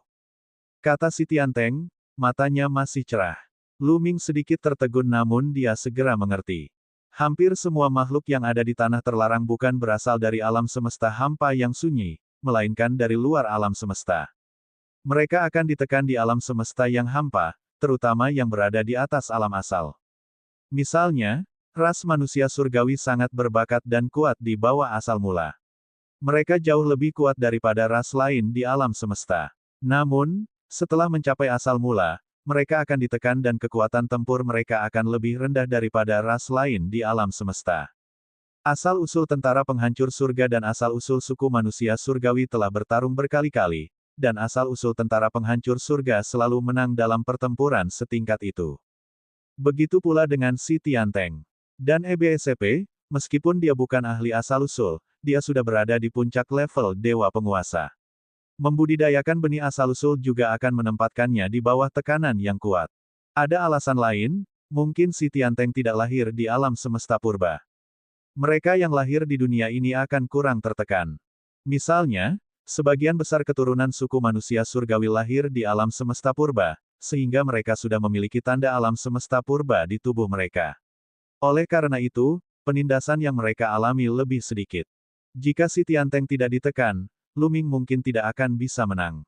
Kata si Tianteng, matanya masih cerah. Lu Ming sedikit tertegun namun dia segera mengerti. Hampir semua makhluk yang ada di tanah terlarang bukan berasal dari alam semesta hampa yang sunyi, melainkan dari luar alam semesta. Mereka akan ditekan di alam semesta yang hampa, terutama yang berada di atas alam asal. Misalnya, ras manusia surgawi sangat berbakat dan kuat di bawah asal mula. Mereka jauh lebih kuat daripada ras lain di alam semesta. Namun, setelah mencapai asal mula, mereka akan ditekan dan kekuatan tempur mereka akan lebih rendah daripada ras lain di alam semesta. Asal-usul tentara penghancur surga dan asal-usul suku manusia surgawi telah bertarung berkali-kali, dan asal-usul tentara penghancur surga selalu menang dalam pertempuran setingkat itu. Begitu pula dengan si Tianteng. Dan EBSCP, meskipun dia bukan ahli asal-usul, dia sudah berada di puncak level dewa penguasa. Membudidayakan benih asal-usul juga akan menempatkannya di bawah tekanan yang kuat. Ada alasan lain, mungkin si Tianteng tidak lahir di alam semesta purba. Mereka yang lahir di dunia ini akan kurang tertekan. Misalnya, sebagian besar keturunan suku manusia surgawi lahir di alam semesta purba, sehingga mereka sudah memiliki tanda alam semesta purba di tubuh mereka. Oleh karena itu, penindasan yang mereka alami lebih sedikit. Jika si Tianteng tidak ditekan, Lu Ming mungkin tidak akan bisa menang.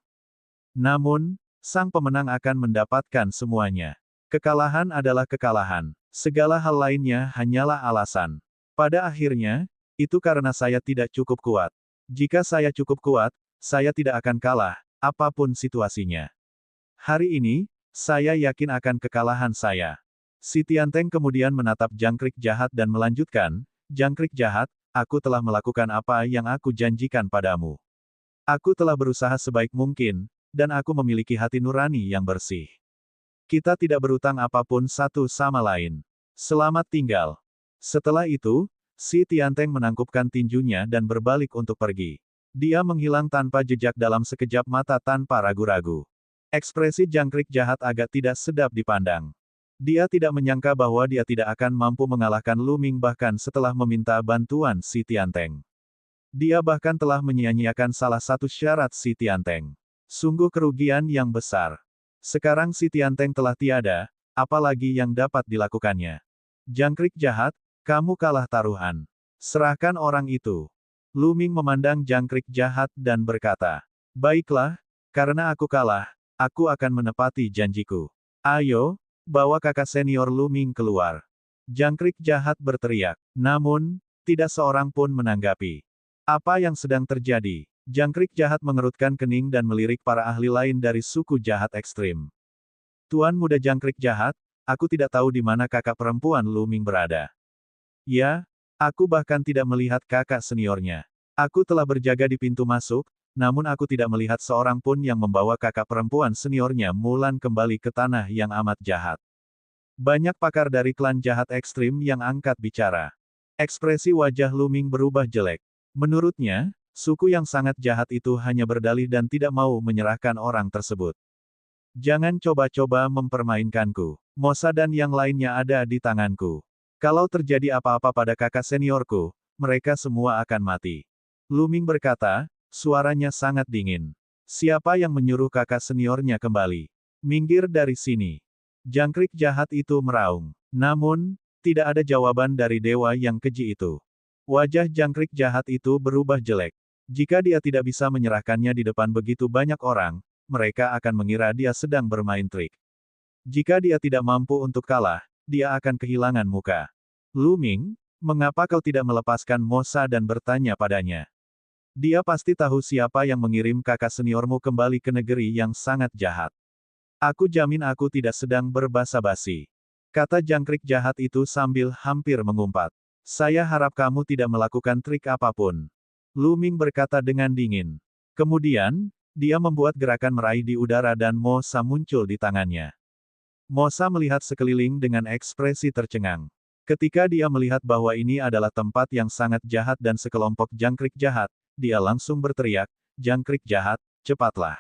Namun, sang pemenang akan mendapatkan semuanya. Kekalahan adalah kekalahan. Segala hal lainnya hanyalah alasan. Pada akhirnya, itu karena saya tidak cukup kuat. Jika saya cukup kuat, saya tidak akan kalah, apapun situasinya. Hari ini, saya yakin akan kekalahan saya. Si Tianteng kemudian menatap jangkrik jahat dan melanjutkan, "Jangkrik jahat, aku telah melakukan apa yang aku janjikan padamu. Aku telah berusaha sebaik mungkin, dan aku memiliki hati nurani yang bersih. Kita tidak berutang apapun satu sama lain. Selamat tinggal." Setelah itu, si Tianteng menangkupkan tinjunya dan berbalik untuk pergi. Dia menghilang tanpa jejak dalam sekejap mata tanpa ragu-ragu. Ekspresi jangkrik jahat agak tidak sedap dipandang. Dia tidak menyangka bahwa dia tidak akan mampu mengalahkan Lu Ming bahkan setelah meminta bantuan si Tianteng. Dia bahkan telah menyia-nyiakan salah satu syarat si Tianteng. Sungguh kerugian yang besar. Sekarang si Tianteng telah tiada, apalagi yang dapat dilakukannya. Jangkrik jahat, kamu kalah taruhan. Serahkan orang itu. Lu Ming memandang jangkrik jahat dan berkata, "Baiklah, karena aku kalah, aku akan menepati janjiku. Ayo, bawa kakak senior Lu Ming keluar." Jangkrik jahat berteriak. Namun, tidak seorang pun menanggapi. Apa yang sedang terjadi? Jangkrik jahat mengerutkan kening dan melirik para ahli lain dari suku jahat ekstrim. "Tuan muda jangkrik jahat, aku tidak tahu di mana kakak perempuan Lu Ming berada. Ya, aku bahkan tidak melihat kakak seniornya. Aku telah berjaga di pintu masuk, namun aku tidak melihat seorang pun yang membawa kakak perempuan seniornya Mulan kembali ke tanah yang amat jahat." Banyak pakar dari klan jahat ekstrim yang angkat bicara. Ekspresi wajah Lu Ming berubah jelek. Menurutnya, suku yang sangat jahat itu hanya berdalih dan tidak mau menyerahkan orang tersebut. "Jangan coba-coba mempermainkanku. Mosa dan yang lainnya ada di tanganku. Kalau terjadi apa-apa pada kakak seniorku, mereka semua akan mati." Lu Ming berkata, suaranya sangat dingin. "Siapa yang menyuruh kakak seniornya kembali? Minggir dari sini." Jangkrik jahat itu meraung. Namun, tidak ada jawaban dari dewa yang keji itu. Wajah jangkrik jahat itu berubah jelek. Jika dia tidak bisa menyerahkannya di depan begitu banyak orang, mereka akan mengira dia sedang bermain trik. Jika dia tidak mampu untuk kalah, dia akan kehilangan muka. "Lu Ming, mengapa kau tidak melepaskan Mosa dan bertanya padanya? Dia pasti tahu siapa yang mengirim kakak seniormu kembali ke negeri yang sangat jahat. Aku jamin aku tidak sedang berbasa-basi," kata jangkrik jahat itu sambil hampir mengumpat. "Saya harap kamu tidak melakukan trik apapun." Lu Ming berkata dengan dingin. Kemudian, Dia membuat gerakan meraih di udara dan Mo Sa muncul di tangannya. Mo Sa melihat sekeliling dengan ekspresi tercengang. Ketika dia melihat bahwa ini adalah tempat yang sangat jahat dan sekelompok jangkrik jahat, dia langsung berteriak, "Jangkrik jahat, cepatlah.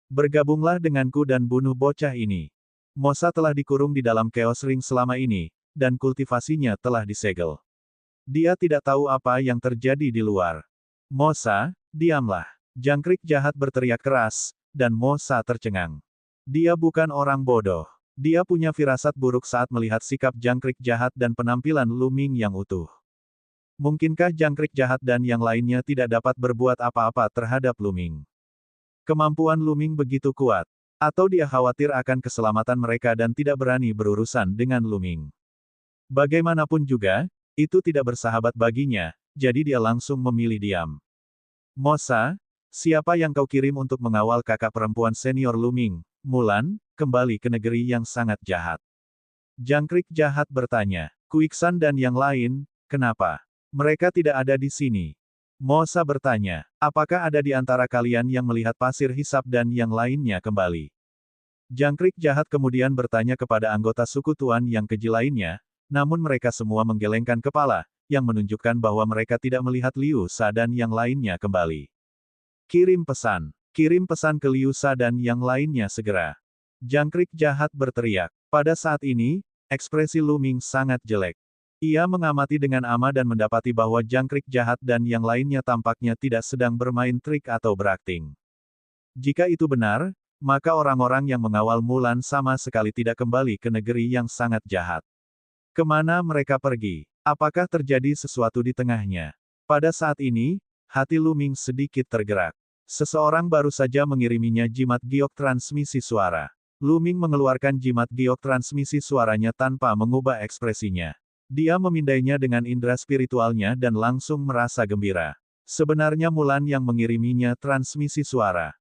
Bergabunglah denganku dan bunuh bocah ini." Mo Sa telah dikurung di dalam Chaos Ring selama ini, dan kultivasinya telah disegel. Dia tidak tahu apa yang terjadi di luar. "Mo Sa, diamlah." Jangkrik jahat berteriak keras, dan Mo Sa tercengang. Dia bukan orang bodoh. Dia punya firasat buruk saat melihat sikap jangkrik jahat dan penampilan Lu Ming yang utuh. Mungkinkah jangkrik jahat dan yang lainnya tidak dapat berbuat apa-apa terhadap Lu Ming? Kemampuan Lu Ming begitu kuat. Atau dia khawatir akan keselamatan mereka dan tidak berani berurusan dengan Lu Ming. Bagaimanapun juga, itu tidak bersahabat baginya, jadi dia langsung memilih diam. "Mo Sa, siapa yang kau kirim untuk mengawal kakak perempuan senior Lu Ming, Mulan, kembali ke negeri yang sangat jahat?" Jangkrik jahat bertanya. "Kuiksan dan yang lain, kenapa? Mereka tidak ada di sini." Mo Sa bertanya, "Apakah ada di antara kalian yang melihat pasir hisap dan yang lainnya kembali?" Jangkrik jahat kemudian bertanya kepada anggota suku Tuan yang keji lainnya, namun mereka semua menggelengkan kepala, yang menunjukkan bahwa mereka tidak melihat Liu Sa dan yang lainnya kembali. "Kirim pesan ke Liu Sa dan yang lainnya segera." Jangkrik jahat berteriak. Pada saat ini, ekspresi Lu Ming sangat jelek. Ia mengamati dengan ama dan mendapati bahwa jangkrik jahat dan yang lainnya tampaknya tidak sedang bermain trik atau berakting. Jika itu benar, maka orang-orang yang mengawal Mulan sama sekali tidak kembali ke negeri yang sangat jahat. Kemana mereka pergi? Apakah terjadi sesuatu di tengahnya? Pada saat ini, hati Lu Ming sedikit tergerak. Seseorang baru saja mengiriminya jimat giok transmisi suara. Lu Ming mengeluarkan jimat giok transmisi suaranya tanpa mengubah ekspresinya. Dia memindainya dengan indera spiritualnya dan langsung merasa gembira. Sebenarnya Mulan yang mengiriminya transmisi suara.